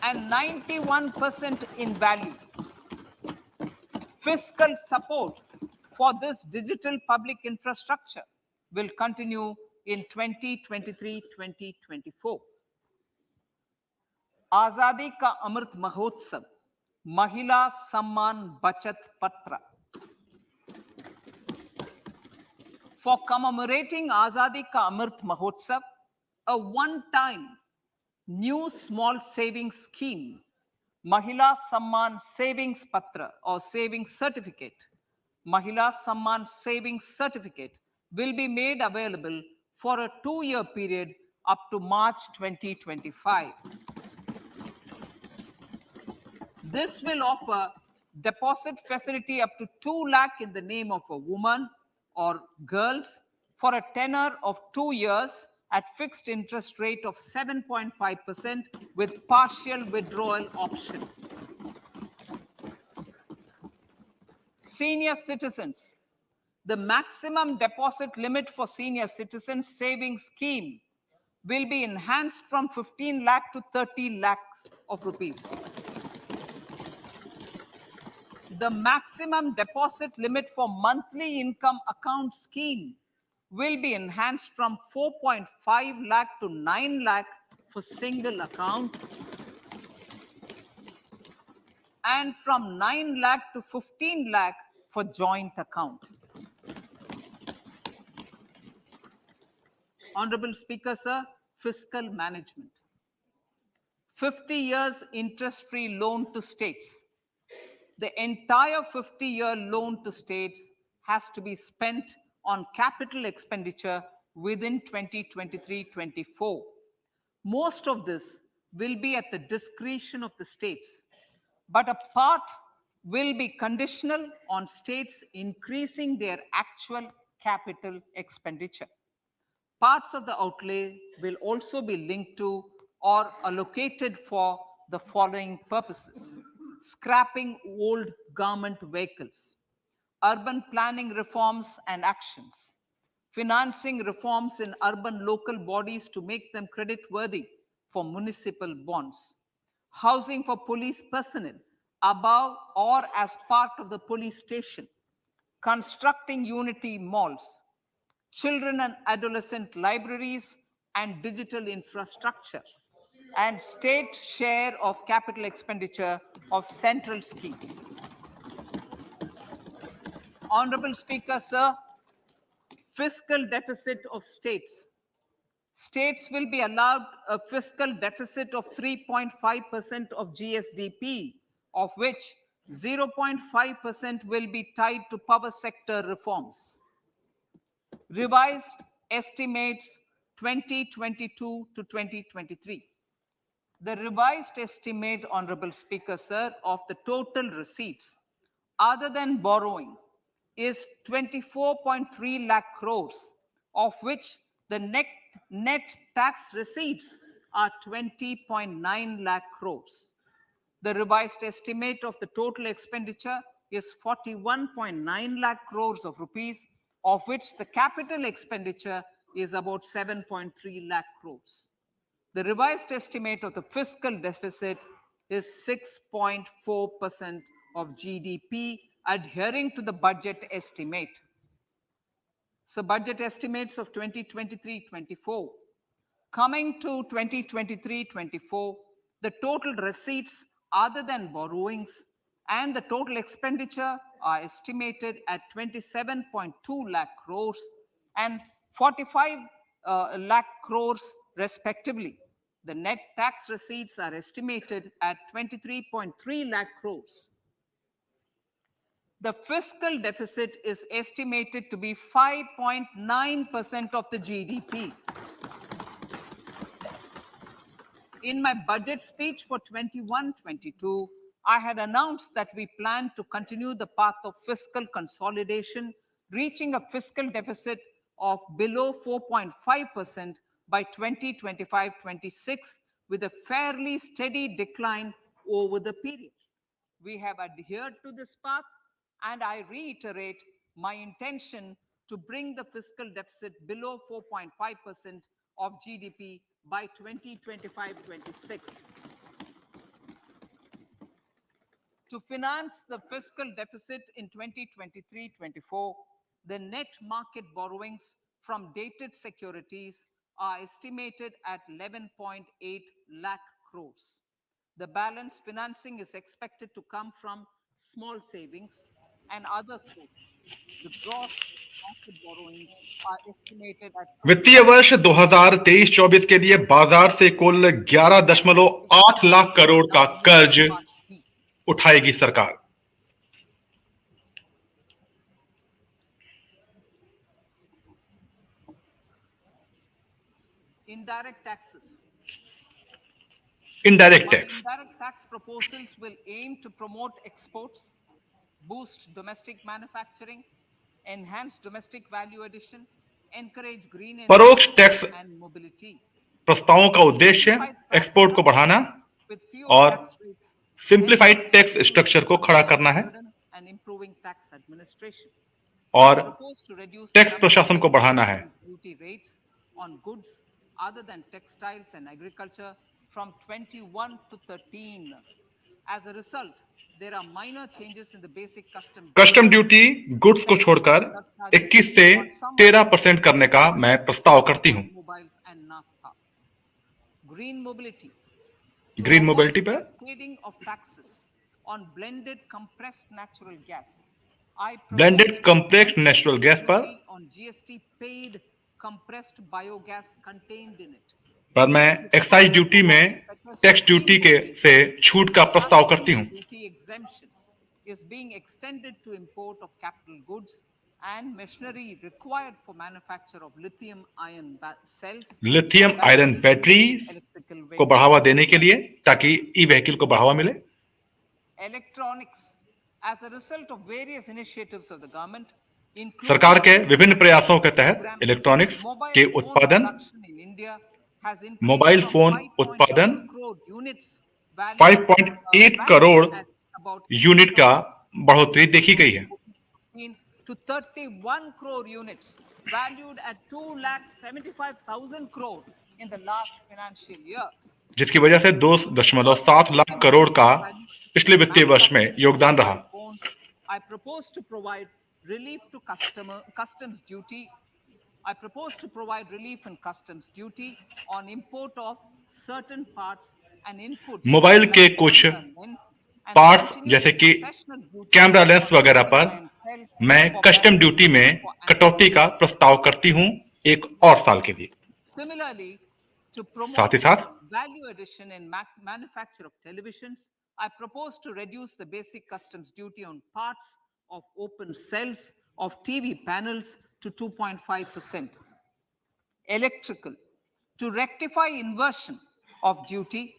and 91% in value. Fiscal support for this digital public infrastructure will continue in 2023-2024. Azadi Ka Amrit Mahotsav, Mahila Samman Bachat Patra. for commemorating Azadi Ka Amrit Mahotsav, a one-time new small savings scheme, Mahila Samman Savings Patra or Savings Certificate, Mahila Samman Savings Certificate will be made available for a 2-year period up to March 2025. This will offer deposit facility up to 2 lakh in the name of a woman or girls for a tenor of 2 years at fixed interest rate of 7.5% with partial withdrawal option. Senior citizens. The maximum deposit limit for senior citizens savings scheme will be enhanced from 15 lakh to 30 lakhs of rupees. The maximum deposit limit for monthly income account scheme will be enhanced from 4.5 lakh to 9 lakh for single account and from 9 lakh to 15 lakh for joint account. Honorable Speaker, sir, fiscal management. 50 years interest-free loan to states. The entire 50-year loan to states has to be spent on capital expenditure within 2023-24. Most of this will be at the discretion of the states, but a part will be conditional on states increasing their actual capital expenditure. Parts of the outlay will also be linked to or allocated for the following purposes: scrapping old government vehicles, urban planning reforms and actions, financing reforms in urban local bodies to make them credit-worthy for municipal bonds, housing for police personnel above or as part of the police station, constructing unity malls, children and adolescent libraries and digital infrastructure, and state share of capital expenditure of central schemes. Honorable Speaker, sir, fiscal deficit of states. States will be allowed a fiscal deficit of 3.5% of GSDP, of which 0.5% will be tied to power sector reforms. Revised estimates 2022 to 2023. The revised estimate, Honorable Speaker, sir, of the total receipts other than borrowing is 24.3 lakh crores, of which the net tax receipts are 20.9 lakh crores. The revised estimate of the total expenditure is 41.9 lakh crores of rupees, of which the capital expenditure is about 7.3 lakh crores. The revised estimate of the fiscal deficit is 6.4% of GDP, adhering to the budget estimate. So budget estimates of 2023-24. Coming to 2023-24, the total receipts other than borrowings and the total expenditure are estimated at 27.2 lakh crores and 45 lakh crores respectively. The net tax receipts are estimated at 23.3 lakh crores. The fiscal deficit is estimated to be 5.9% of the GDP. In my budget speech for 21-22, I had announced that we plan to continue the path of fiscal consolidation, reaching a fiscal deficit of below 4.5% by 2025-26, with a fairly steady decline over the period. We have adhered to this path, and I reiterate my intention to bring the fiscal deficit below 4.5% of GDP by 2025-26. To finance the fiscal deficit in 2023-24, the net market borrowings from dated securities are estimated at 11.8 lakh crores. The balance financing is expected to come from small savings and other sources. The gross market borrowings are estimated at वित्तीय वर्ष 2023-24 के लिए बाजार से कुल 11.8 लाख करोड़ का कर्ज उठाएगी सरकार। Indirect taxes. Indirect My tax indirect tax proposals will aim to promote exports, boost domestic manufacturing, enhance domestic value addition, encourage green परोक्ष energy टैक्स and mobility. प्रस्तावों का उद्देश्य एक्सपोर्ट को बढ़ाना With fewer और tax rates, simplified tax structure को खड़ा करना है and improving tax administration. और Propose to reduce the tax number of प्रशासन को बढ़ाना है। duty rates on goods other than textiles and agriculture from 21 to 13. As a result, there are minor changes in the basic custom duty goods को छोड़कर 21 से 13% करने का मैं प्रस्ताव करती हूं। mobiles and naphtha. Green mobility. Green mobility पर Cascading of taxes on blended compressed natural gas. I blended propose compressed natural gas पर on GST paid compressed biogas contained in it. पर मैं एक्साइज ड्यूटी में tax duty के से छूट का प्रस्ताव करती हूं। Duty exemptions is being extended to import of capital goods and machinery required for manufacture of lithium ion cells, lithium iron battery को बढ़ावा देने के लिए ताकि ई व्हीकल को बढ़ावा मिले। electronics. As a result of various initiatives of the government, सरकार के विभिन्न प्रयासों के तहत इलेक्ट्रॉनिक्स के उत्पादन मोबाइल फोन उत्पादन 5.8 करोड़ यूनिट का बढ़ोतरी देखी गई है, to 31 crore units valued at 2,75,000 crore in the last financial year. जिसकी वजह से 2.7 लाख करोड़ का पिछले वित्तीय वर्ष में योगदान रहा। I propose to provide relief to customs duty. I propose to provide relief in customs duty on import of certain parts and inputs. Mobile के कुछ पार्ट्स जैसे कि कैमरा लेंस वगैरह पर मैं कस्टम ड्यूटी में कटौती का प्रस्ताव करती हूं 1 और साल के लिए। Similarly, to promote साथ ही साथ value addition in manufacture of televisions, I propose to reduce the basic customs duty on parts of open cells of TV panels to 2.5%. Electrical, to rectify inversion of duty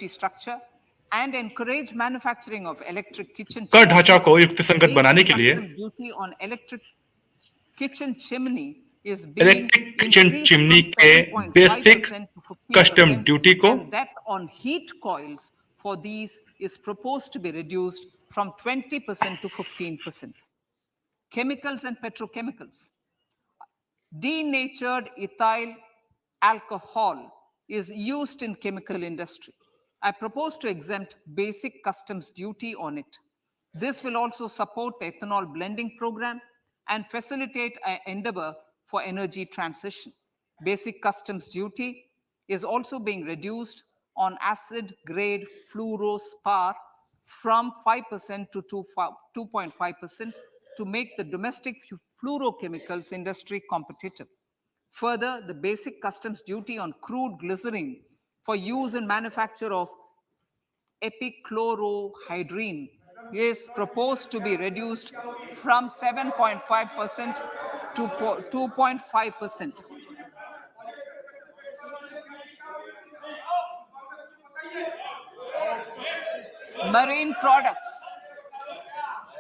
structure and encourage manufacturing of electric kitchen कर ढांचा को युक्तिसंगत बनाने के लिए duty on electric kitchen chimney is electric kitchen chimney के basic custom duty को and that on heat coils for these is proposed to be reduced from 20% to 15%. Chemicals and petrochemicals. Denatured ethyl alcohol is used in chemical industry. I propose to exempt basic customs duty on it. This will also support the ethanol blending program and facilitate an endeavor for energy transition. Basic customs duty is also being reduced on acid grade fluorospar from 5% to 2.5% to make the domestic fluorochemicals industry competitive. Further, the basic customs duty on crude glycerin for use in manufacture of epichlorohydrin is proposed to be reduced from 7.5% to 2.5%. Marine products.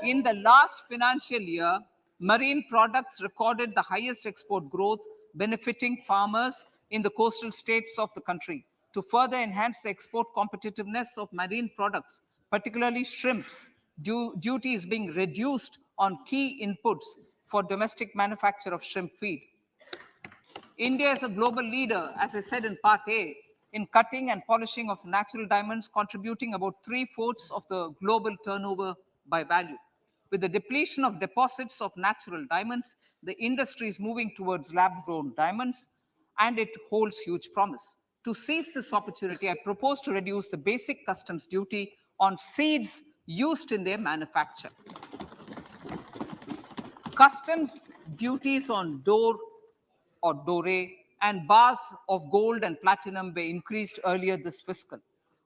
In the last financial year, marine products recorded the highest export growth, benefiting farmers in the coastal states of the country. To further enhance the export competitiveness of marine products, particularly shrimps, duty is being reduced on key inputs for domestic manufacture of shrimp feed. India is a global leader, as I said in part A, in cutting and polishing of natural diamonds, contributing about 3/4 of the global turnover by value. With the depletion of deposits of natural diamonds, the industry is moving towards lab-grown diamonds, and it holds huge promise. To seize this opportunity, I propose to reduce the basic customs duty on seeds used in their manufacture. Custom duties on door or dore and bars of gold and platinum were increased earlier this fiscal.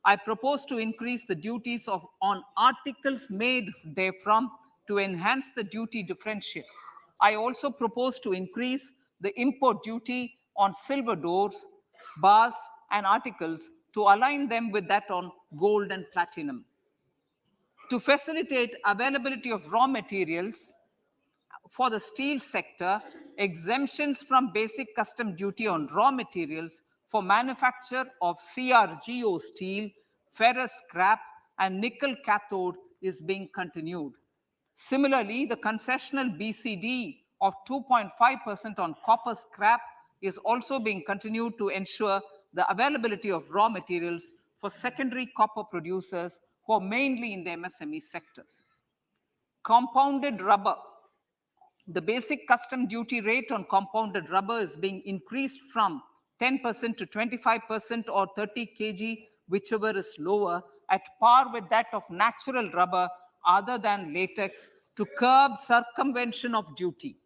I propose to increase the duties on articles made therefrom to enhance the duty differential. I also propose to increase the import duty on silver doors, bars, and articles to align them with that on gold and platinum. To facilitate availability of raw materials for the steel sector, exemptions from basic custom duty on raw materials for manufacture of CRGO steel, ferrous scrap, and nickel cathode is being continued. Similarly, the concessional BCD of 2.5% on copper scrap is also being continued to ensure the availability of raw materials for secondary copper producers who are mainly in the MSME sectors. Compounded rubber. The basic custom duty rate on compounded rubber is being increased from 10% to 25% or 30 kg, whichever is lower, at par with that of natural rubber other than latex to curb circumvention of duty.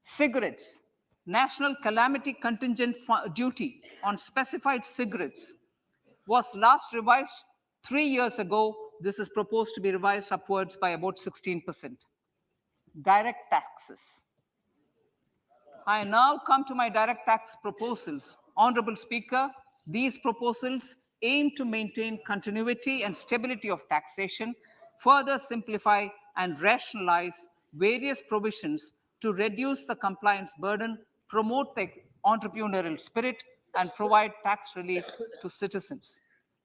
Cigarettes. National calamity contingent duty on specified cigarettes was last revised 3 years ago. This is proposed to be revised upwards by about 16%. Direct taxes. I now come to my direct tax proposals. Honorable Speaker, these proposals aim to maintain continuity and stability of taxation, further simplify and rationalize various provisions to reduce the compliance burden, promote the entrepreneurial spirit, and provide tax relief to citizens.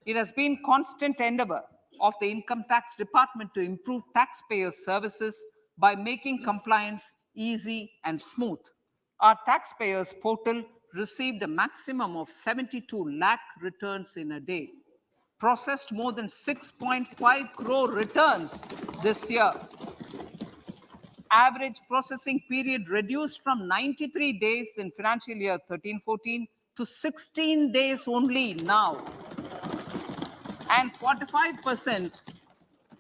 It has been constant endeavor of the Income Tax Department to improve taxpayers' services by making compliance easy and smooth. Our taxpayers portal received a maximum of 72 lakh returns in a day, processed more than 6.5 crore returns this year. Average processing period reduced from 93 days in financial year 13-14 to 16 days only now. And 45%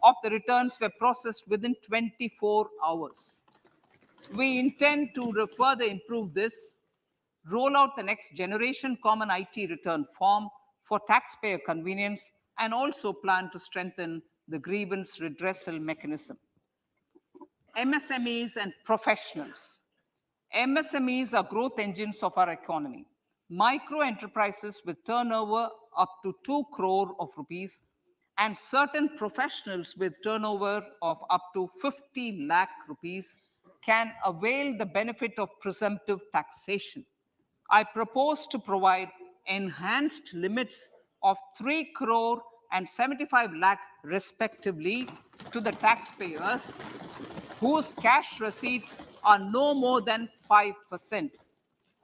of the returns were processed within 24 hours. We intend to further improve this, roll out the next generation common IT return form for taxpayer convenience, and also plan to strengthen the grievance redressal mechanism. MSMEs and professionals. MSMEs are growth engines of our economy. Micro enterprises with turnover up to 2 crore of rupees and certain professionals with turnover of up to 50 lakh rupees can avail the benefit of presumptive taxation. I propose to provide enhanced limits of 3 crore and 75 lakh respectively to the taxpayers whose cash receipts are no more than 5%.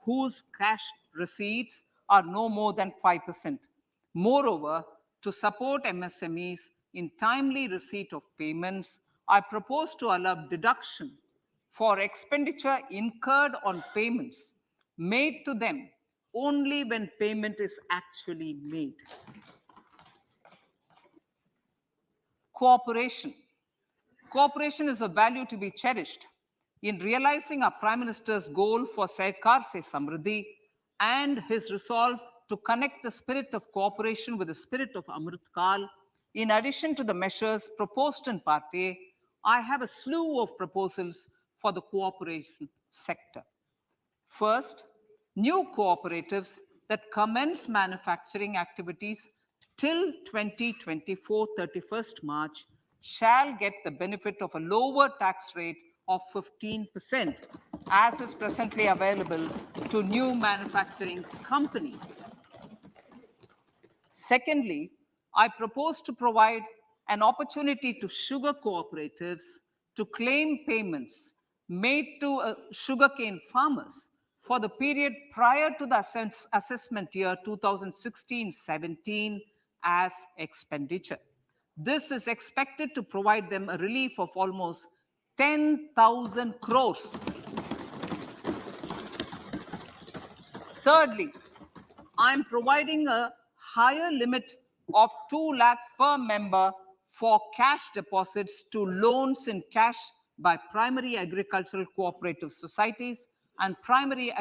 Whose cash receipts are no more than 5%. Moreover, to support MSMEs in timely receipt of payments, I propose to allow deduction for expenditure incurred on payments made to them only when payment is actually made. Cooperation. Cooperation is a value to be cherished. In realizing our Prime Minister's goal for Sehkar Se Samriddhi and his resolve to connect the spirit of cooperation with the spirit of Amrit Kal, in addition to the measures proposed in Part A, I have a slew of proposals for the cooperation sector. First, new cooperatives that commence manufacturing activities till 2024, 31st March, shall get the benefit of a lower tax rate of 15%, as is presently available to new manufacturing companies. Secondly, I propose to provide an opportunity to sugar cooperatives to claim payments made to sugarcane farmers for the period prior to the assessment year 2016-17 as expenditure. This is expected to provide them a relief of almost 10,000 crores. Thirdly, I'm providing a higher limit of 2 lakh per member for cash deposits to loans in cash by primary agricultural cooperative societies and primary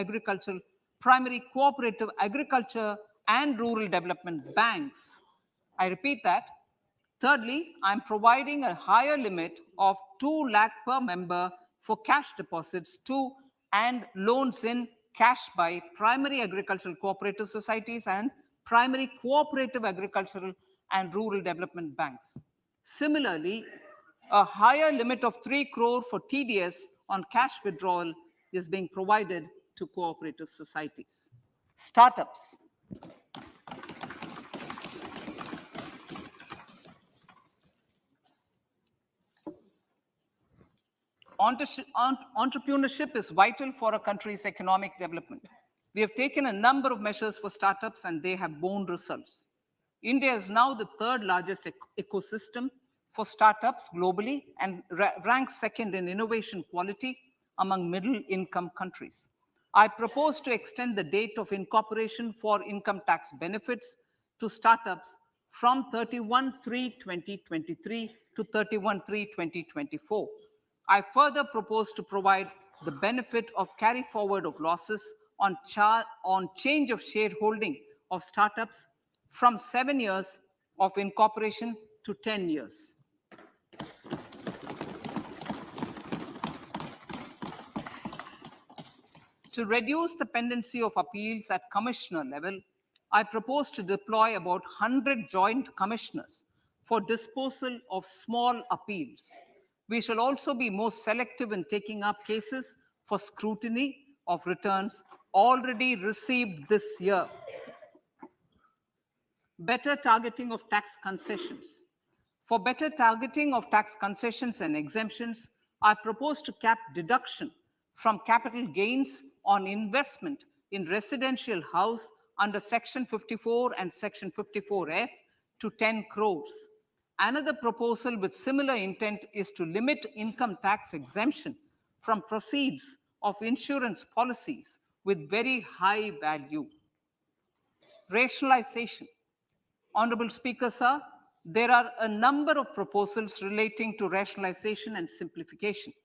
cooperative agriculture and rural development banks. I repeat that. Thirdly, I'm providing a higher limit of 2 lakh per member for cash deposits to and loans in cash by primary agricultural cooperative societies and primary cooperative agricultural and rural development banks. Similarly, a higher limit of 3 crore for TDS on cash withdrawal is being provided to cooperative societies. Startups. Entrepreneurship is vital for a country's economic development. We have taken a number of measures for startups and they have borne results. India is now the third largest ecosystem for startups globally and ranks second in innovation quality among middle-income countries. I propose to extend the date of incorporation for income tax benefits to startups from 31/3/2023 to 31/3/2024. I further propose to provide the benefit of carry forward of losses on change of shareholding of startups from 7 years of incorporation to 10 years. To reduce the pendency of appeals at commissioner level, I propose to deploy about 100 joint commissioners for disposal of small appeals. We shall also be more selective in taking up cases for scrutiny of returns already received this year. Better targeting of tax concessions. For better targeting of tax concessions and exemptions, I propose to cap deduction from capital gains on investment in residential house under Section 54 and Section 54F to 10 crores. Another proposal with similar intent is to limit income tax exemption from proceeds of insurance policies with very high value. Rationalization. Honorable Speaker, sir, there are a number of proposals relating to rationalization and simplification.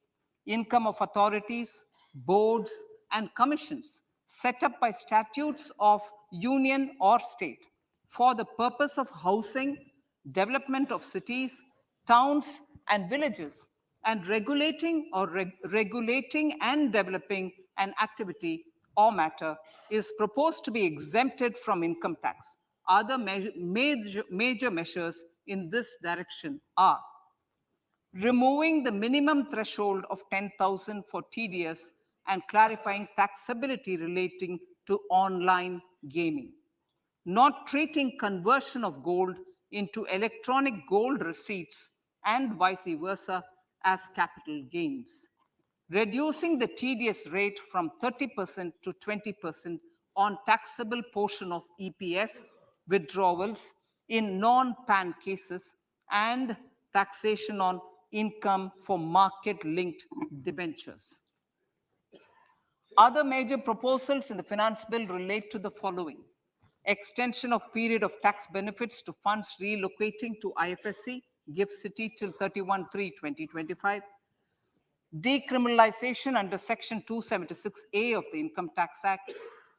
Income of authorities, boards, and commissions set up by statutes of union or state for the purpose of housing, development of cities, towns, and villages, and regulating and developing an activity or matter is proposed to be exempted from income tax. Other major measures in this direction are removing the minimum threshold of 10,000 for TDS and clarifying taxability relating to online gaming, not treating conversion of gold into electronic gold receipts and vice versa as capital gains, reducing the TDS rate from 30% to 20% on taxable portion of EPF withdrawals in non-PAN cases, and taxation on income for market-linked debentures. Other major proposals in the finance bill relate to the following: extension of period of tax benefits to funds relocating to IFSC, GIFT City till 31/3/2025, decriminalization under Section 276A of the Income Tax Act,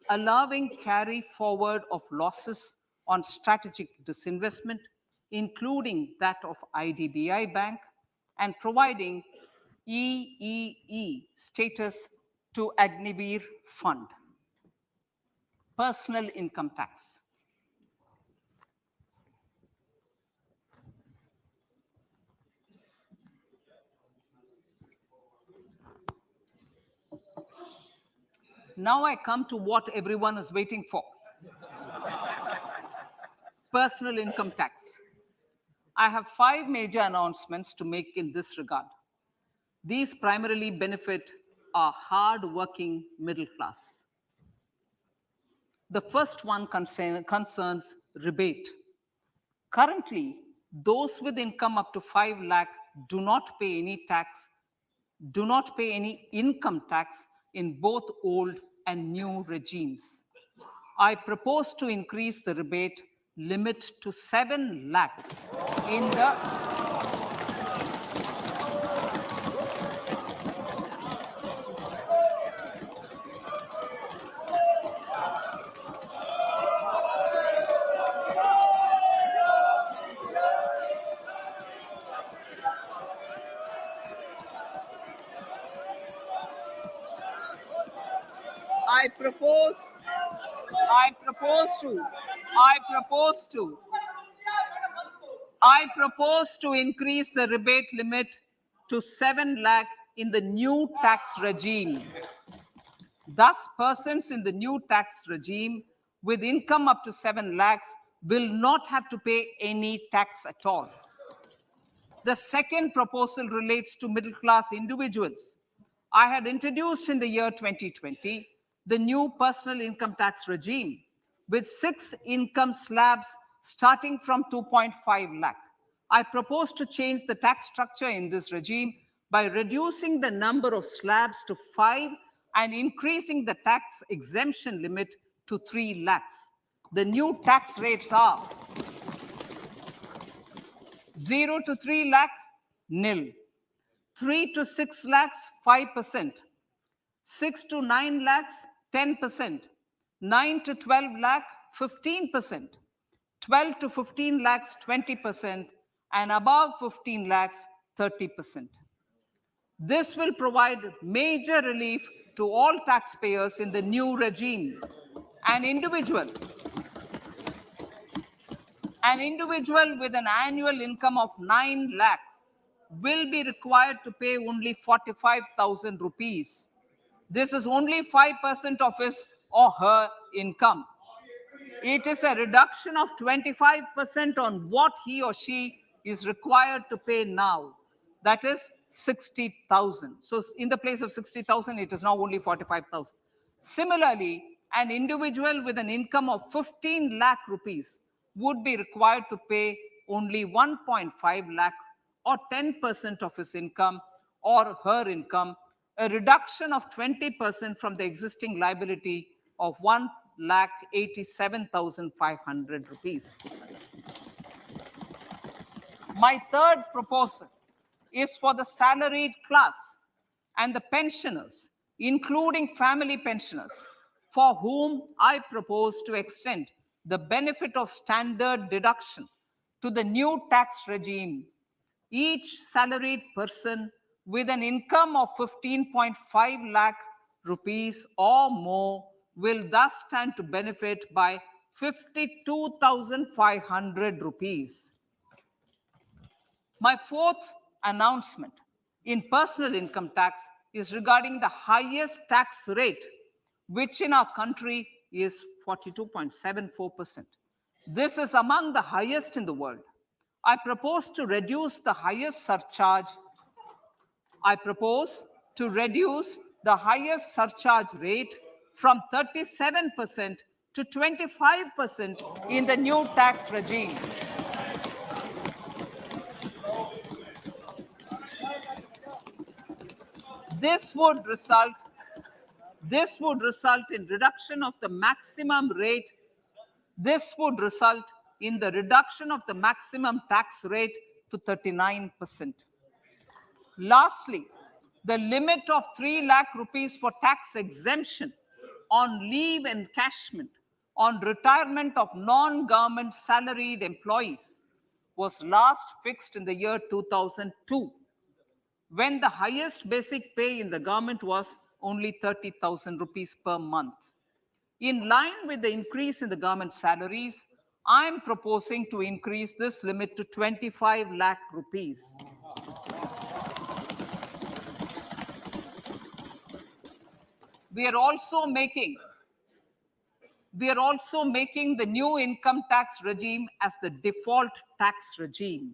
allowing carry forward of losses on strategic disinvestment, including that of IDBI Bank, and providing EEE status to Agniveer Fund. Personal income tax. Now I come to what everyone is waiting for. Personal income tax. I have 5 major announcements to make in this regard. These primarily benefit our hard-working middle class. The first one concerns rebate. Currently, those with income up to 5 lakh do not pay any income tax in both old and new regimes. I propose to increase the rebate limit to 7 lakhs in the I propose to increase the rebate limit to 7 lakh in the new tax regime. Thus, persons in the new tax regime with income up to 7 lakhs will not have to pay any tax at all. The second proposal relates to middle-class individuals. I had introduced in the year 2020 the new personal income tax regime with 6 income slabs starting from 2.5 lakh. I propose to change the tax structure in this regime by reducing the number of slabs to 5 and increasing the tax exemption limit to 3 lakhs. The new tax rates are 0 to 3 lakh, nil. 3 to 6 lakhs, 5%. 6 to 9 lakhs, 10%. 9 to 12 lakh, 15%. 12 to 15 lakhs, 20%. And above 15 lakhs, 30%. This will provide major relief to all taxpayers in the new regime. An individual with an annual income of 9 lakhs will be required to pay only 45,000 rupees. This is only 5% of his or her income. It is a reduction of 25% on what he or she is required to pay now. That is 60,000. So in the place of 60,000, it is now only 45,000. Similarly, an individual with an income of 15 lakh rupees would be required to pay only 1.5 lakh or 10% of his income or her income, a reduction of 20% from the existing liability of 1,87,500 rupees. My third proposal is for the salaried class and the pensioners, including family pensioners, for whom I propose to extend the benefit of standard deduction to the new tax regime. Each salaried person with an income of 15.5 lakh rupees or more will thus stand to benefit by 52,500 rupees. My fourth announcement in personal income tax is regarding the highest tax rate, which in our country is 42.74%. This is among the highest in the world. I propose to reduce the highest surcharge. Rate from 37% to 25% in the new tax regime. This would result in reduction of the maximum rate. This would result in the reduction of the maximum tax rate to 39%. Lastly, the limit of 3 lakh rupees for tax exemption on leave encashment on retirement of non-government salaried employees was last fixed in the year 2002, when the highest basic pay in the government was only 30,000 rupees per month. In line with the increase in the government salaries, I am proposing to increase this limit to 25 lakh rupees. We are also making the new income tax regime as the default tax regime.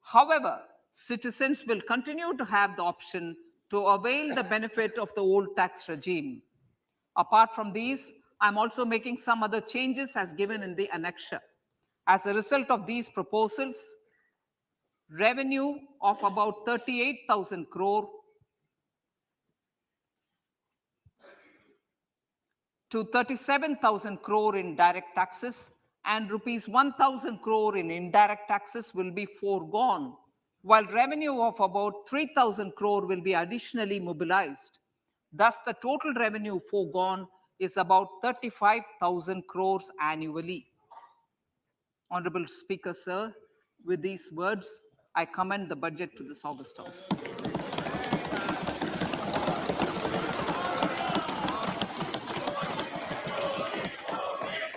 However, citizens will continue to have the option to avail the benefit of the old tax regime. Apart from these, I'm also making some other changes as given in the annexure. As a result of these proposals, revenue of about 38,000 crore to 37,000 crore in direct taxes and rupees 1,000 crore in indirect taxes will be foregone, while revenue of about 3,000 crore will be additionally mobilized. Thus, the total revenue foregone is about 35,000 crores annually. Honorable Speaker, sir, with these words, I commend the budget to this August House.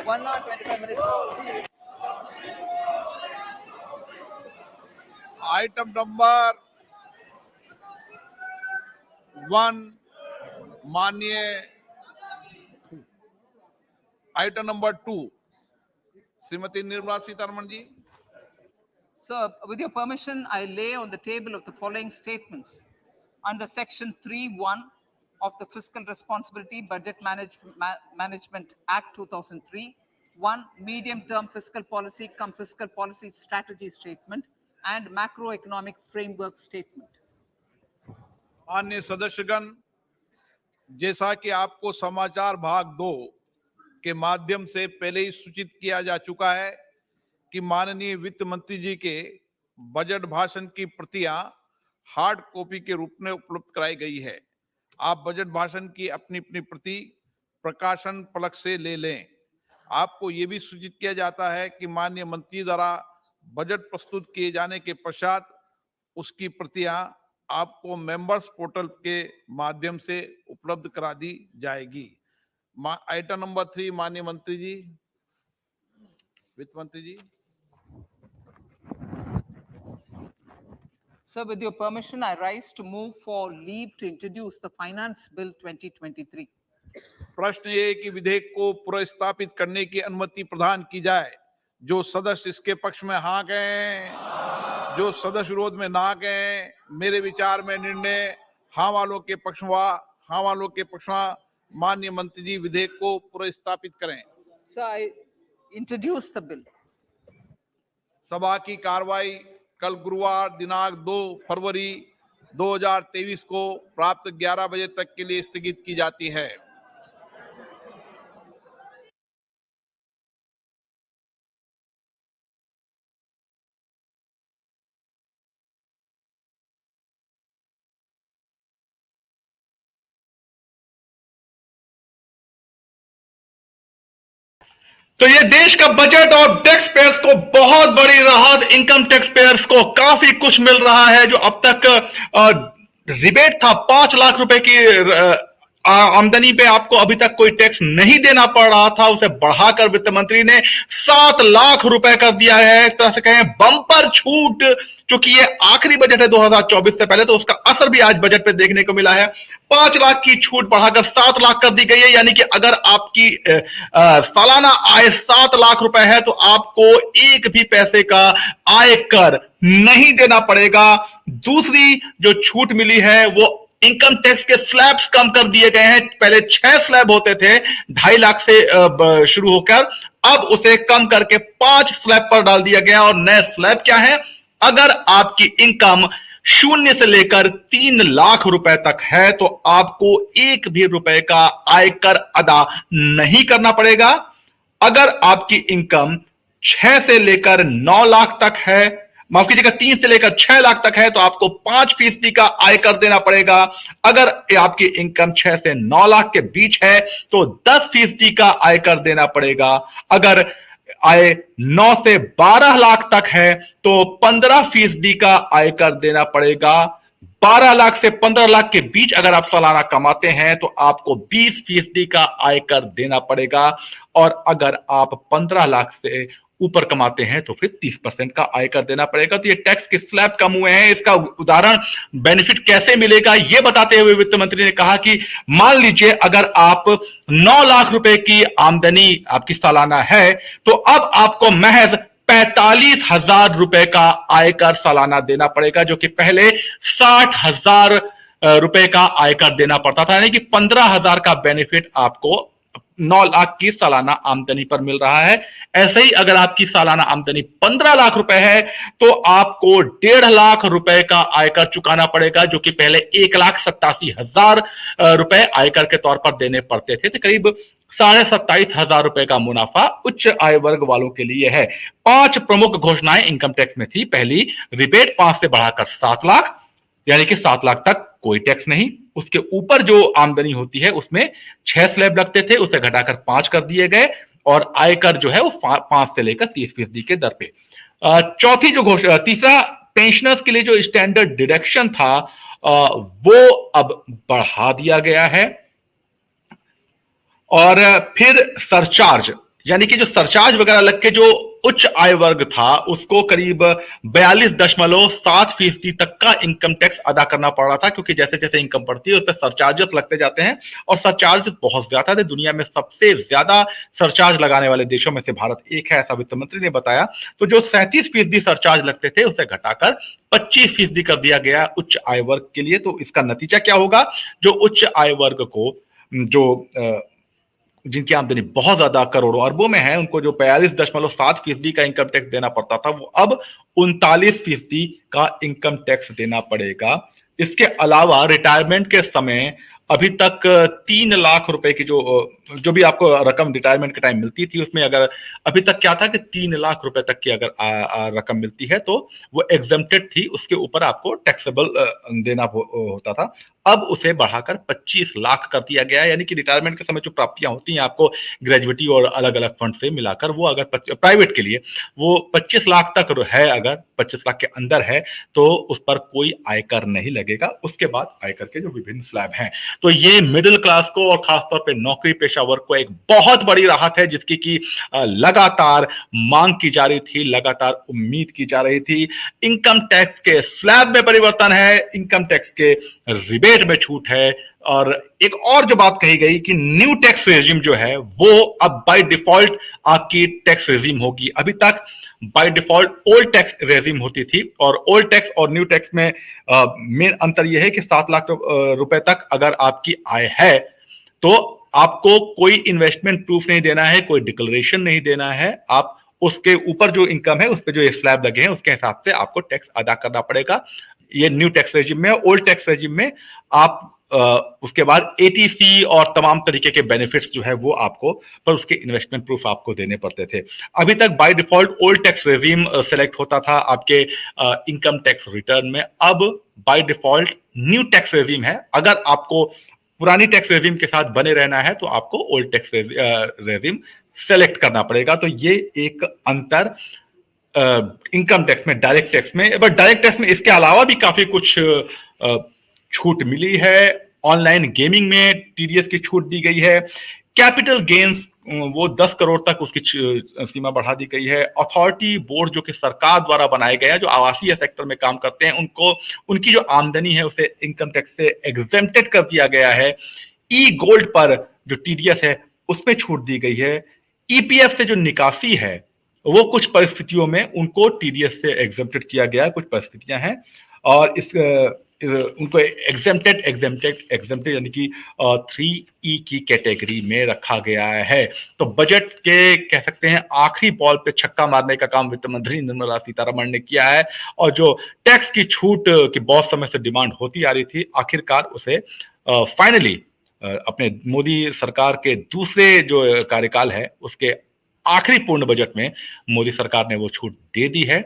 One hour, 25 minutes. Item number 1 माननीय item number 2 Shrimati Nirmala Sitharaman ji. Sir, with your permission, I lay on the table of the following statements. Under Section 3(1) of the Fiscal Responsibility Budget Management Act 2003, 1. Medium-term fiscal policy cum fiscal policy strategy statement and macroeconomic framework statement. माननीय सदस्यगण, जैसा कि आपको समाचार भाग 2 के माध्यम से पहले ही सूचित किया जा चुका है कि माननीय वित्त मंत्री जी के बजट भाषण की प्रतियां हार्ड कॉपी के रूप में उपलब्ध कराई गई है. आप बजट भाषण की अपनी अपनी प्रति प्रकाशन पलक से ले लें. आपको ये भी सूचित किया जाता है कि माननीय मंत्री द्वारा बजट प्रस्तुत किए जाने के पश्चात उसकी प्रतियां आपको मेंबर्स पोर्टल के माध्यम से उपलब्ध करा दी जाएगी. आइटम नंबर 3 माननीय मंत्री जी, वित्त मंत्री जी. Sir, with your permission, I rise to move for leave to introduce the Finance Bill 2023. प्रश्न ये कि विधेयक को पुनर्स्थापित करने की अनुमति प्रदान की जाए. जो सदस्य इसके पक्ष में हाँ कहें, जो सदस्य विरोध में ना कहें. मेरे विचार में निर्णय हाँ वालों के पक्ष में. माननीय मंत्री जी विधेयक को पुनर्स्थापित करें. Sir, I introduce the bill. सभा की कार्रवाई कल गुरुवार दिनांक 2 फरवरी 2023 को प्राप्त 11 बजे तक के लिए स्थगित की जाती है. तो ये देश का बजट और टैक्स पेयर्स को बहुत बड़ी राहत, इनकम टैक्स पेयर्स को काफी कुछ मिल रहा है. जो अब तक रिबेट था 5 लाख रुपए की आमदनी पे आपको अभी तक कोई टैक्स नहीं देना पड़ रहा था, उसे बढ़ाकर वित्त मंत्री ने 7 लाख रुपए कर दिया है. एक तरह से कहें बम्पर छूट. क्योंकि ये आखिरी बजट है 2024 से पहले, तो उसका असर भी आज बजट पे देखने को मिला है. 5 लाख की छूट बढ़ाकर 7 लाख कर दी गई है. यानी कि अगर आपकी सालाना आय 7 लाख रुपए है तो आपको एक भी पैसे का आयकर नहीं देना पड़ेगा. दूसरी जो छूट मिली है वो इनकम टैक्स के स्लैब्स कम कर दिए गए हैं. पहले 6 स्लैब होते थे 2.5 लाख से शुरू होकर, अब उसे कम करके 5 स्लैब पर डाल दिया गया. और नए स्लैब क्या है? अगर आपकी इनकम 0 से लेकर 3 लाख रुपए तक है तो आपको एक भी रुपए का आयकर अदा नहीं करना पड़ेगा. अगर आपकी इनकम 6 से लेकर 9 लाख तक है, माफ कीजिएगा 3 से लेकर 6 लाख तक है तो आपको 5% का आयकर देना पड़ेगा. अगर आपकी इनकम 6 से 9 लाख के बीच है तो 10% का आयकर देना पड़ेगा. अगर आय 9 से 12 लाख तक है तो 15% का आयकर देना पड़ेगा. 12 लाख से 15 लाख के बीच अगर आप सालाना कमाते हैं तो आपको 20% का आयकर देना पड़ेगा. और अगर आप 15 लाख से ऊपर कमाते हैं तो फिर 30% का आयकर देना पड़ेगा. तो ये टैक्स के स्लैब कम हुए हैं. इसका उदाहरण बेनिफिट कैसे मिलेगा ये बताते हुए वित्त मंत्री ने कहा कि मान लीजिए अगर आप 9 लाख रुपए की आमदनी आपकी सालाना है तो अब आपको महज 45,000 रुपए का आयकर सालाना देना पड़ेगा, जो कि पहले 60,000 रुपए का आयकर देना पड़ता था. यानी कि 15,000 का बेनिफिट आपको 9 लाख की सालाना आमदनी पर मिल रहा है. ऐसे ही अगर आपकी सालाना आमदनी 15 लाख रुपए है तो आपको 1.5 लाख रुपए का आयकर चुकाना पड़ेगा, जो कि पहले 1,87,000 रुपए आयकर के तौर पर देने पड़ते थे. तो करीब 27,500 रुपए का मुनाफा उच्च आय वर्ग वालों के लिए है। 5 प्रमुख घोषणाएं इनकम टैक्स में थी। पहली, रिबेट 5 से बढ़ाकर 7 लाख, यानी कि 7 लाख तक कोई टैक्स नहीं। उसके ऊपर जो आमदनी होती है उसमें 6 स्लैब लगते थे, उसे घटाकर 5 कर दिए गए और आयकर जो है वो 5 से लेकर 30% के दर पे। चौथी जो घोषणा, तीसरा, पेंशनर्स के लिए जो स्टैंडर्ड डिडक्शन था वो अब बढ़ा दिया गया है। और फिर सरचार्ज, यानी कि जो सरचार्ज वगैरह लग के जो उच्च आय वर्ग था उसको करीब 42.7% तक का इनकम टैक्स अदा करना पड़ रहा था, क्योंकि जैसे जैसे इनकम बढ़ती है उस पर सरचार्जेस लगते जाते हैं और सरचार्ज बहुत ज्यादा थे। दुनिया में सबसे ज्यादा सरचार्ज लगाने वाले देशों में से भारत एक है, ऐसा वित्त मंत्री ने बताया। तो जो 37% सरचार्ज लगते थे उसे घटाकर 25% कर दिया गया उच्च आय वर्ग के लिए। तो इसका नतीजा क्या होगा, जो उच्च आय वर्ग को, जो जिनकी आमदनी बहुत ज्यादा करोड़ों अरबों में है, उनको जो 42.7% का इनकम टैक्स देना पड़ता था वो अब 39% का इनकम टैक्स देना पड़ेगा। इसके अलावा रिटायरमेंट के समय अभी तक 3 लाख रुपए की जो भी आपको रकम रिटायरमेंट के टाइम मिलती थी उसमें अगर अभी तक क्या था कि 3 लाख रुपए तक की अगर रकम मिलती है तो वो एग्जेम्प्टेड थी, उसके ऊपर आपको टैक्सेबल देना होता था। अब उसे बढ़ाकर 25 लाख कर दिया गया है, यानी कि रिटायरमेंट के समय जो प्राप्तियां होती हैं आपको ग्रेजुएटी और अलग अलग फंड से मिलाकर, वो अगर प्राइवेट के लिए वो 25 लाख तक है, अगर 25 लाख के अंदर है तो उस पर कोई आयकर नहीं लगेगा। उसके बाद आयकर के जो विभिन्न स्लैब हैं, तो ये मिडिल क्लास को और खासतौर पे नौकरी पेशा वर्ग को एक बहुत बड़ी राहत है, जिसकी की लगातार मांग की जा रही थी, लगातार उम्मीद की जा रही थी। इनकम टैक्स के स्लैब में परिवर्तन है, इनकम टैक्स के रिबेट में छूट है। और एक और जो बात कही गई कि न्यू टैक्स रेजिम जो है वो अब बाय डिफॉल्ट आपकी टैक्स रेजिम होगी। अभी तक by default old tax regime होती थी और ओल्ड टैक्स और न्यू टैक्स में मेन अंतर यह है कि 7 लाख रुपए तक अगर आपकी आय है तो आपको कोई इन्वेस्टमेंट प्रूफ नहीं देना है, कोई डिक्लेरेशन नहीं देना है। आप उसके ऊपर जो इनकम है उस पर जो स्लैब लगे हैं उसके हिसाब से आपको टैक्स अदा करना पड़ेगा। ये न्यू टैक्स रेजिम में। ओल्ड टैक्स रेजिम में आप उसके बाद एटीसी और तमाम तरीके के बेनिफिट्स जो है वो आपको, पर उसके इन्वेस्टमेंट प्रूफ आपको देने पड़ते थे। अभी तक by default old tax regime select होता था आपके इनकम टैक्स रिटर्न में, अब by default new tax regime है। अगर आपको पुरानी टैक्स रेजिम के साथ बने रहना है तो आपको ओल्ड टैक्स रेजिम सेलेक्ट करना पड़ेगा। तो ये एक अंतर इनकम टैक्स में, डायरेक्ट टैक्स में। बट डायरेक्ट टैक्स में इसके अलावा भी काफी कुछ छूट मिली है। ऑनलाइन गेमिंग में टीडीएस की छूट दी गई है। कैपिटल गेन्स वो 10 करोड़ तक उसकी सीमा बढ़ा दी गई है। अथॉरिटी बोर्ड जो कि सरकार द्वारा बनाए गए हैं, जो आवासीय सेक्टर में काम करते हैं, उनको उनकी जो आमदनी है उसे इनकम टैक्स से एग्जेम्प्टेड कर दिया गया है। ई गोल्ड पर जो टीडीएस है उसमें छूट दी गई है। ईपीएफ से जो निकासी है वो कुछ परिस्थितियों में उनको टीडीएस से एग्जेम्प्टेड किया गया है, कुछ परिस्थितियां हैं और उनको एग्जेम्प्टेड यानी कि 3E की कैटेगरी में रखा गया है। तो बजट के कह सकते हैं आखिरी बॉल पे छक्का मारने का काम वित्त मंत्री निर्मला सीतारमण ने किया है और जो टैक्स की छूट की बहुत समय से डिमांड होती आ रही थी, आखिरकार उसे फाइनली अपने मोदी सरकार के दूसरे जो कार्यकाल है उसके आखिरी पूर्ण बजट में मोदी सरकार ने वो छूट दे दी है।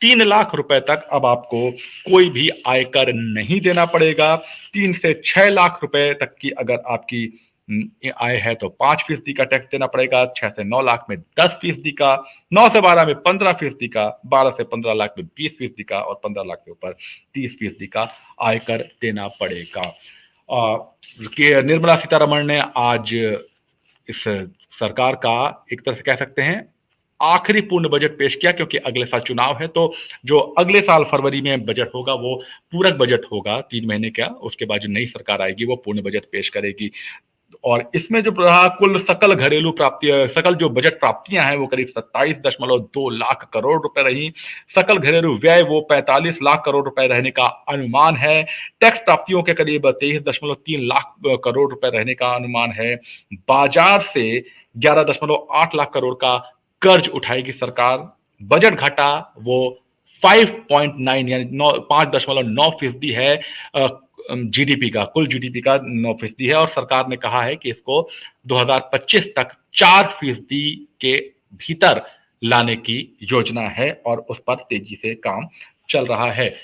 3 लाख रुपए तक अब आपको कोई भी आयकर नहीं देना पड़ेगा। 3 से 6 लाख रुपए तक की अगर आपकी आय है तो 5% का टैक्स देना पड़ेगा। 6 से 9 लाख में 10% का, 9 से 12 में 15% का, 12 से 15 लाख में 20% का और 15 लाख के ऊपर 30% का आयकर देना पड़ेगा। निर्मला सीतारमण ने आज इस सरकार का एक तरह से कह सकते हैं आखिरी पूर्ण बजट पेश किया, क्योंकि अगले साल चुनाव है। तो जो अगले साल फरवरी में बजट होगा वो पूरक बजट होगा 3 महीने का। उसके बाद जो नई सरकार आएगी वो पूर्ण बजट पेश करेगी और इसमें जो रहा कुल सकल घरेलू प्राप्ति, सकल जो बजट प्राप्तियां हैं वो करीब 27.2 लाख करोड़ रुपए रही। सकल घरेलू व्यय वो 45 लाख करोड़ रुपए रहने का अनुमान है। टैक्स प्राप्तियों के करीब 23.3 लाख करोड़ रुपए रहने का अनुमान है। बाजार से 11.8 लाख करोड़ का कर्ज उठाएगी सरकार। बजट घाटा वो 5.9 यानी 5.9% है। जीडीपी का, कुल जीडीपी का 9% है और सरकार ने कहा है कि इसको 2025 तक 4% के भीतर लाने की योजना है और उस पर तेजी से काम चल रहा है।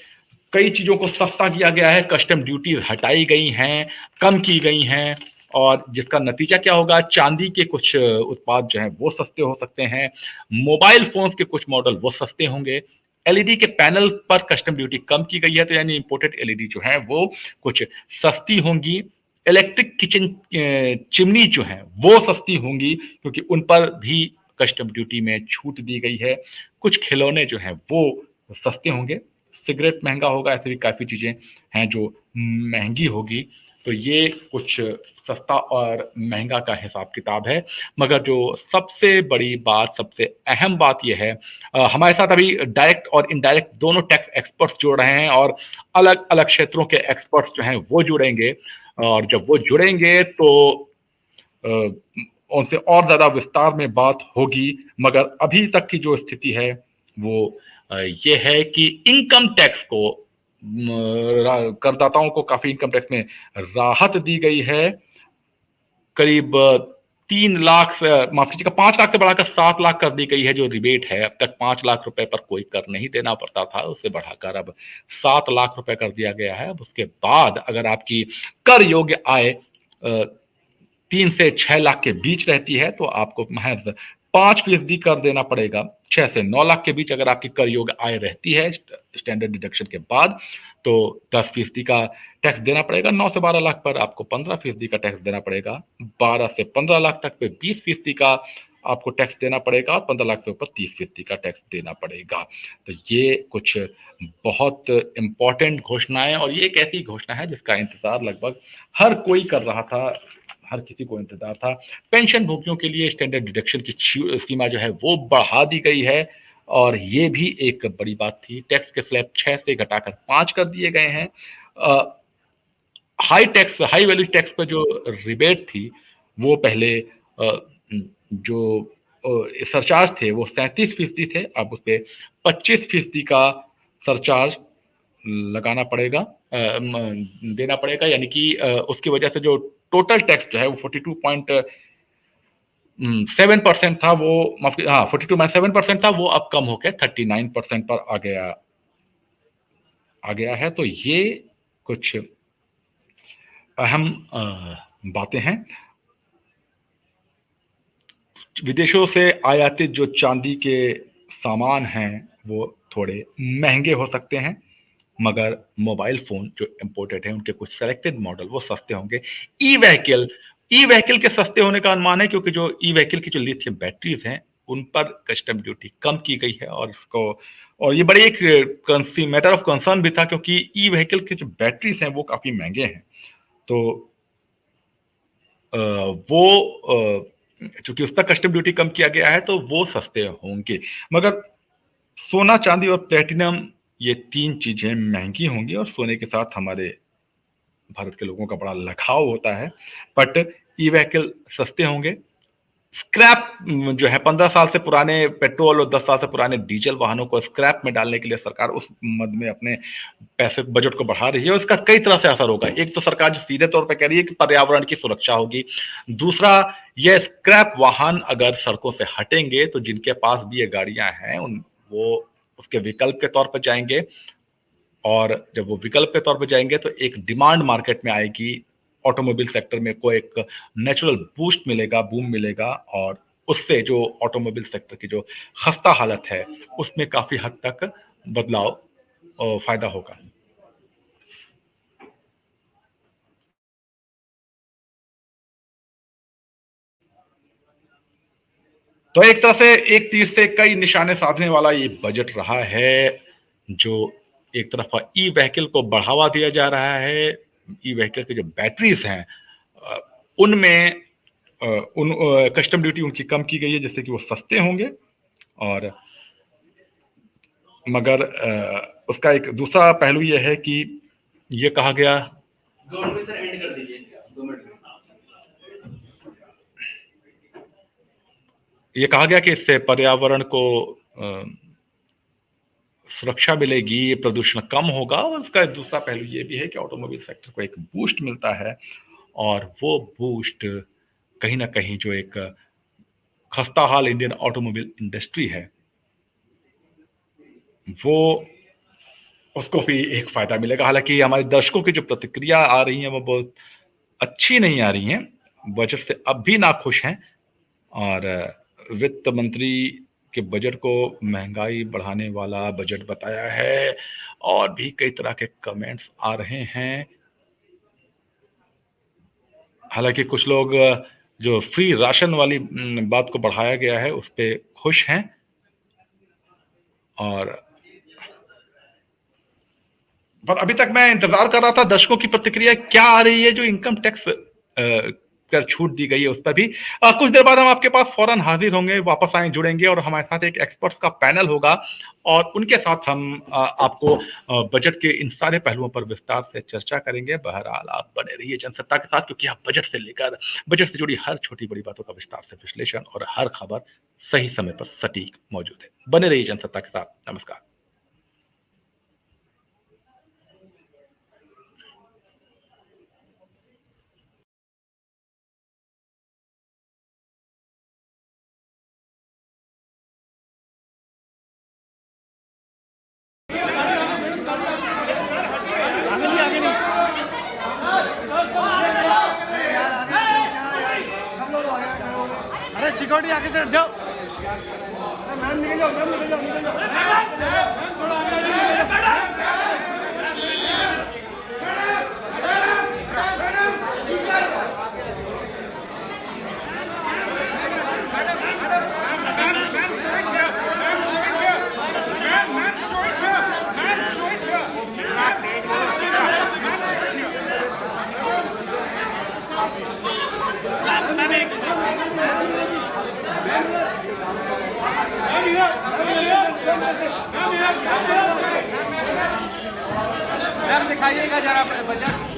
कई चीजों को सस्ता किया गया है, कस्टम ड्यूटी हटाई गई हैं, कम की गई हैं और जिसका नतीजा क्या होगा, चांदी के कुछ उत्पाद जो हैं वो सस्ते हो सकते हैं, मोबाइल फोन्स के कुछ मॉडल वो सस्ते होंगे, एलईडी के पैनल पर कस्टम ड्यूटी कम की गई है, तो यानी इंपोर्टेड एलईडी जो है वो कुछ सस्ती होंगी, इलेक्ट्रिक किचन चिमनी जो है वो सस्ती होंगी क्योंकि उन पर भी कस्टम ड्यूटी में छूट दी गई है, कुछ खिलौने जो हैं वो सस्ते होंगे, सिगरेट महंगा होगा, ऐसे भी काफी चीजें हैं जो महंगी होगी। तो ये कुछ सस्ता और महंगा का हिसाब किताब है। मगर जो सबसे बड़ी बात, सबसे अहम बात यह है, हमारे साथ अभी डायरेक्ट और इनडायरेक्ट दोनों टैक्स एक्सपर्ट्स जुड़ रहे हैं और अलग अलग क्षेत्रों के एक्सपर्ट्स जो हैं वो जुड़ेंगे और जब वो जुड़ेंगे तो उनसे और ज्यादा विस्तार में बात होगी। मगर अभी तक की जो स्थिति है वो ये है कि इनकम टैक्स को, करदाताओं को काफी इनकम टैक्स में राहत दी गई है। करीब 3 लाख से, माफ कीजिएगा, 5 लाख से बढ़ाकर 7 लाख कर दी गई है जो रिबेट है। अब तक 5 लाख रुपए पर कोई कर नहीं देना पड़ता था, उसे बढ़ाकर अब 7 लाख रुपए कर दिया गया है। अब उसके बाद अगर आपकी कर योग्य आय 3 से 6 लाख के बीच रहती है तो आपको महज 5% कर देना पड़ेगा। 6 से 9 लाख के बीच अगर आपकी कर योग्य आय रहती है स्टैंडर्ड डिडक्शन के बाद तो 10% का टैक्स देना पड़ेगा। 9 से 12 लाख पर आपको 15% का टैक्स देना पड़ेगा। 12 से 15 लाख तक पे 20% का आपको टैक्स देना पड़ेगा और 15 लाख से ऊपर 30% का टैक्स देना पड़ेगा। तो ये कुछ बहुत इंपॉर्टेंट घोषणाएं और ये एक ऐसी घोषणा है जिसका इंतजार लगभग हर कोई कर रहा था, हर किसी को इंतजार था। पेंशन भोगियों के लिए स्टैंडर्ड डिडक्शन की सीमा जो है वो बढ़ा दी गई है और ये भी एक बड़ी बात थी। टैक्स के स्लैब 6 से घटाकर 5 कर दिए गए हैं। हाई वैल्यू टैक्स पर जो रिबेट थी वो पहले जो सरचार्ज थे वो 37% थे, अब उस पर 25% का सरचार्ज लगाना पड़ेगा, देना पड़ेगा। यानी कि उसकी वजह से जो टोटल टैक्स जो है वो 42.7% था, वो 42.7% था, वो अब कम होकर 39% पर आ गया है। तो ये कुछ अहम बातें हैं। विदेशों से आयातित जो चांदी के सामान हैं वो थोड़े महंगे हो सकते हैं, मगर मोबाइल फोन जो इंपोर्टेड है उनके कुछ सेलेक्टेड मॉडल वो सस्ते होंगे। ई व्हीकल के सस्ते होने का अनुमान है क्योंकि जो ई व्हीकल की जो लिथियम बैटरीज हैं उन पर कस्टम ड्यूटी कम की गई है और ये बड़ी एक मैटर ऑफ कंसर्न भी था क्योंकि ई व्हीकल के जो बैटरीज हैं वो काफी महंगे हैं। तो वो चूंकि उस पर कस्टम ड्यूटी कम किया गया है तो वो सस्ते होंगे। मगर सोना, चांदी और प्लेटिनम, ये 3 चीजें महंगी होंगी और सोने के साथ हमारे भारत के लोगों का बड़ा लगाव होता है। बट ई व्हीकल सस्ते होंगे। स्क्रैप जो है 15 साल से पुराने पेट्रोल और 10 साल से पुराने डीजल वाहनों को स्क्रैप में डालने के लिए सरकार उस मद में अपने पैसे बजट को बढ़ा रही है और इसका कई तरह से असर होगा। एक तो सरकार जो सीधे तौर पर कह रही है कि पर्यावरण की सुरक्षा होगी, दूसरा ये स्क्रैप वाहन अगर सड़कों से हटेंगे तो जिनके पास भी ये गाड़ियां हैं वो उसके विकल्प के तौर पर जाएंगे और जब वो विकल्प के तौर पर जाएंगे तो एक डिमांड मार्केट में आएगी। ऑटोमोबाइल सेक्टर में को एक नेचुरल बूस्ट मिलेगा, बूम मिलेगा और उससे जो ऑटोमोबाइल सेक्टर की जो खस्ता हालत है उसमें काफी हद तक बदलाव फायदा होगा। तो एक तरह से एक तीर से कई निशाने साधने वाला ये बजट रहा है, जो एक तरफ ई व्हीकल को बढ़ावा दिया जा रहा है। ई व्हीकल के जो बैटरीज हैं उनमें उन कस्टम ड्यूटी उनकी कम की गई है जिससे कि वो सस्ते होंगे और मगर उसका एक दूसरा पहलू ये है कि ये कहा गया, 2 मिनट में सर एंड कर दीजिए, 2 मिनट में। ये कहा गया कि इससे पर्यावरण को सुरक्षा मिलेगी, प्रदूषण कम होगा और उसका दूसरा पहलू ये भी है कि ऑटोमोबाइल सेक्टर को एक बूस्ट मिलता है और वो बूस्ट कहीं ना कहीं जो एक खस्ताहाल इंडियन ऑटोमोबाइल इंडस्ट्री है वो उसको भी एक फायदा मिलेगा। हालांकि हमारे दर्शकों की जो प्रतिक्रिया आ रही है वो बहुत अच्छी नहीं आ रही हैं, बजट से अब भी नाखुश हैं और वित्त मंत्री के बजट को महंगाई बढ़ाने वाला बजट बताया है और भी कई तरह के कमेंट्स आ रहे हैं। हालांकि कुछ लोग जो फ्री राशन वाली बात को बढ़ाया गया है उस पे खुश हैं और पर अभी तक मैं इंतजार कर रहा था दर्शकों की प्रतिक्रिया क्या आ रही है जो इनकम टैक्स कर छूट दी गई है उस पर भी। कुछ देर बाद हम आपके पास फौरन हाजिर होंगे, वापस आए जुड़ेंगे और हमारे साथ एक एक्सपर्ट्स का पैनल होगा और उनके साथ हम आपको बजट के इन सारे पहलुओं पर विस्तार से चर्चा करेंगे। बहरहाल आप बने रहिए जनसत्ता के साथ क्योंकि आप बजट से लेकर बजट से जुड़ी हर छोटी बड़ी बातों का विस्तार से विश्लेषण और हर खबर सही समय पर सटीक मौजूद है। बने रहिए जनसत्ता के साथ। नमस्कार। अरे सिक्योरिटी आगे से हट जाओ। मैम निकल जाओ, मैम निकल जाओ, निकल जाओ। मैम दिखाइएगा जरा budget.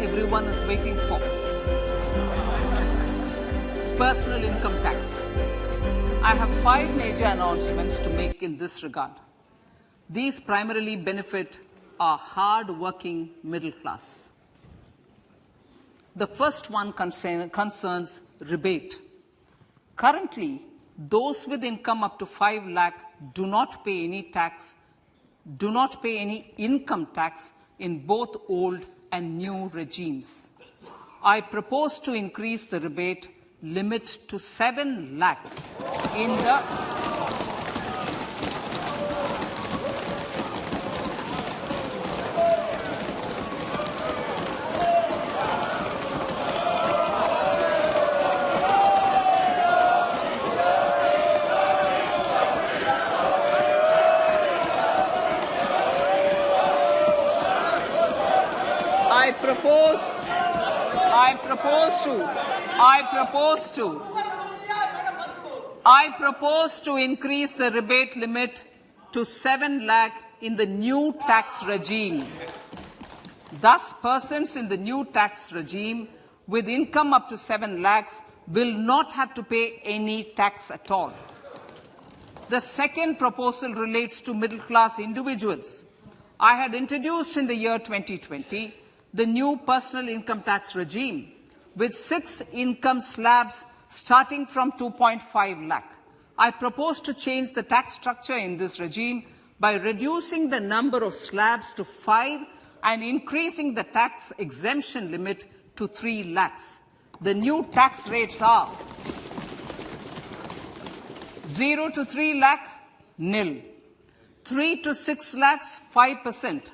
Everyone is waiting for personal income tax. I have 5 major announcements to make in this regard. These primarily benefit our hard-working middle class. The first one concerns rebate. Currently, those with income up to 5 lakh do not pay any income tax in both old and new regimes. I propose to increase the rebate limit to 7 lakhs in the I propose to increase the rebate limit to 7 lakh in the new tax regime. Thus, persons in the new tax regime with income up to 7 lakhs will not have to pay any tax at all. The second proposal relates to middle-class individuals. I had introduced in the year 2020 the new personal income tax regime with 6 income slabs starting from 2.5 lakh. I propose to change the tax structure in this regime by reducing the number of slabs to 5 and increasing the tax exemption limit to 3 lakhs. The new tax rates are 0 to 3 lakh, nil. 3 to 6 lakhs, 5%.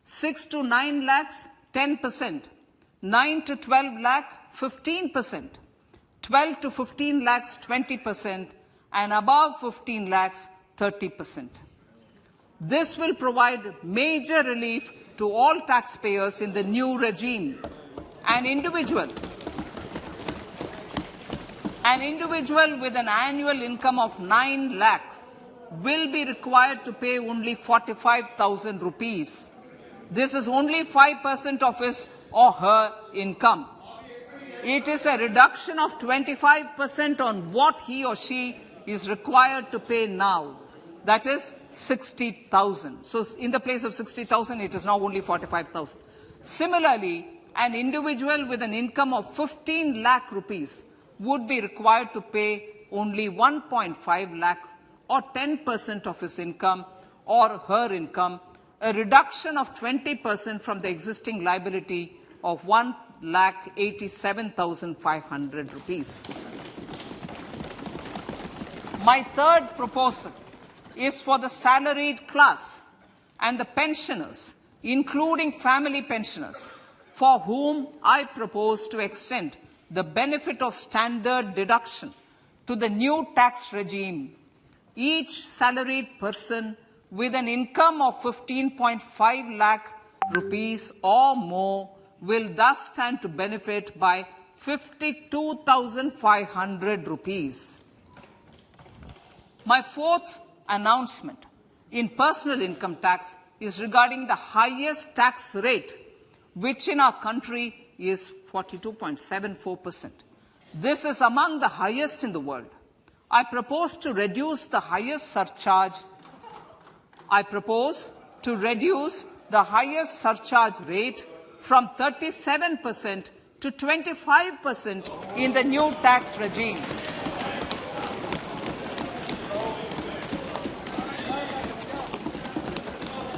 6 to 9 lakhs, 10%. 9 to 12 lakh, 15%. 12 to 15 lakhs, 20%. And above 15 lakhs, 30%. This will provide major relief to all taxpayers in the new regime. An individual with an annual income of 9 lakhs will be required to pay only 45,000 rupees. This is only 5% of his or her income. It is a reduction of 25% on what he or she is required to pay now. That is 60,000. So in the place of 60,000, it is now only 45,000. Similarly, an individual with an income of 15 lakh rupees would be required to pay only 1.5 lakh or 10% of his income or her income, a reduction of 20% from the existing liability of 1,87,500 rupees. My third proposal is for the salaried class and the pensioners, including family pensioners, for whom I propose to extend the benefit of standard deduction to the new tax regime. Each salaried person with an income of 15.5 lakh rupees or more will thus stand to benefit by 52,500 rupees. My fourth announcement in personal income tax is regarding the highest tax rate, which in our country is 42.74%. This is among the highest in the world. I propose to reduce the highest surcharge. Rate from 37% to 25% in the new tax regime.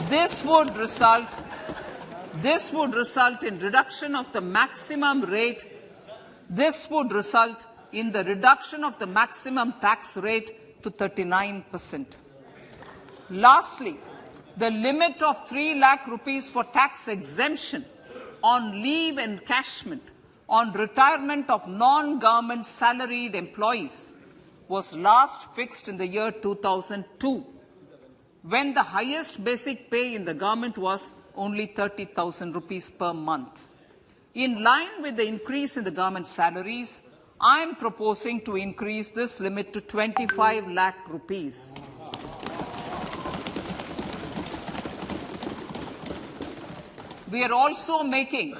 This would result in reduction of the maximum rate. This would result in the reduction of the maximum tax rate to 39%. Lastly, the limit of 3 lakh rupees for tax exemption on leave encashment on retirement of non-government salaried employees was last fixed in the year 2002, when the highest basic pay in the government was only 30,000 rupees per month. In line with the increase in the government salaries, I am proposing to increase this limit to 25 lakh rupees. We are also making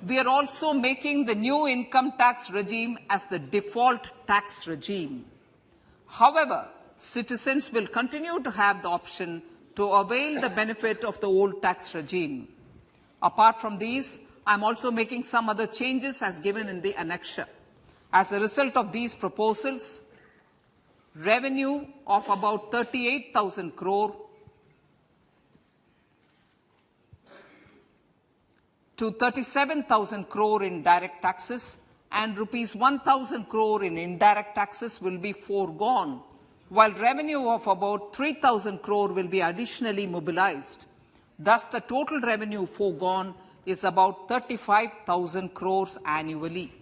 the new income tax regime as the default tax regime. However, citizens will continue to have the option to avail the benefit of the old tax regime. Apart from these, I am also making some other changes as given in the annexure. As a result of these proposals, revenue of about 38,000 crore to 37,000 crore in direct taxes and rupees 1,000 crore in indirect taxes will be foregone, while revenue of about 3,000 crore will be additionally mobilized. Thus, the total revenue foregone is about 35,000 crores annually.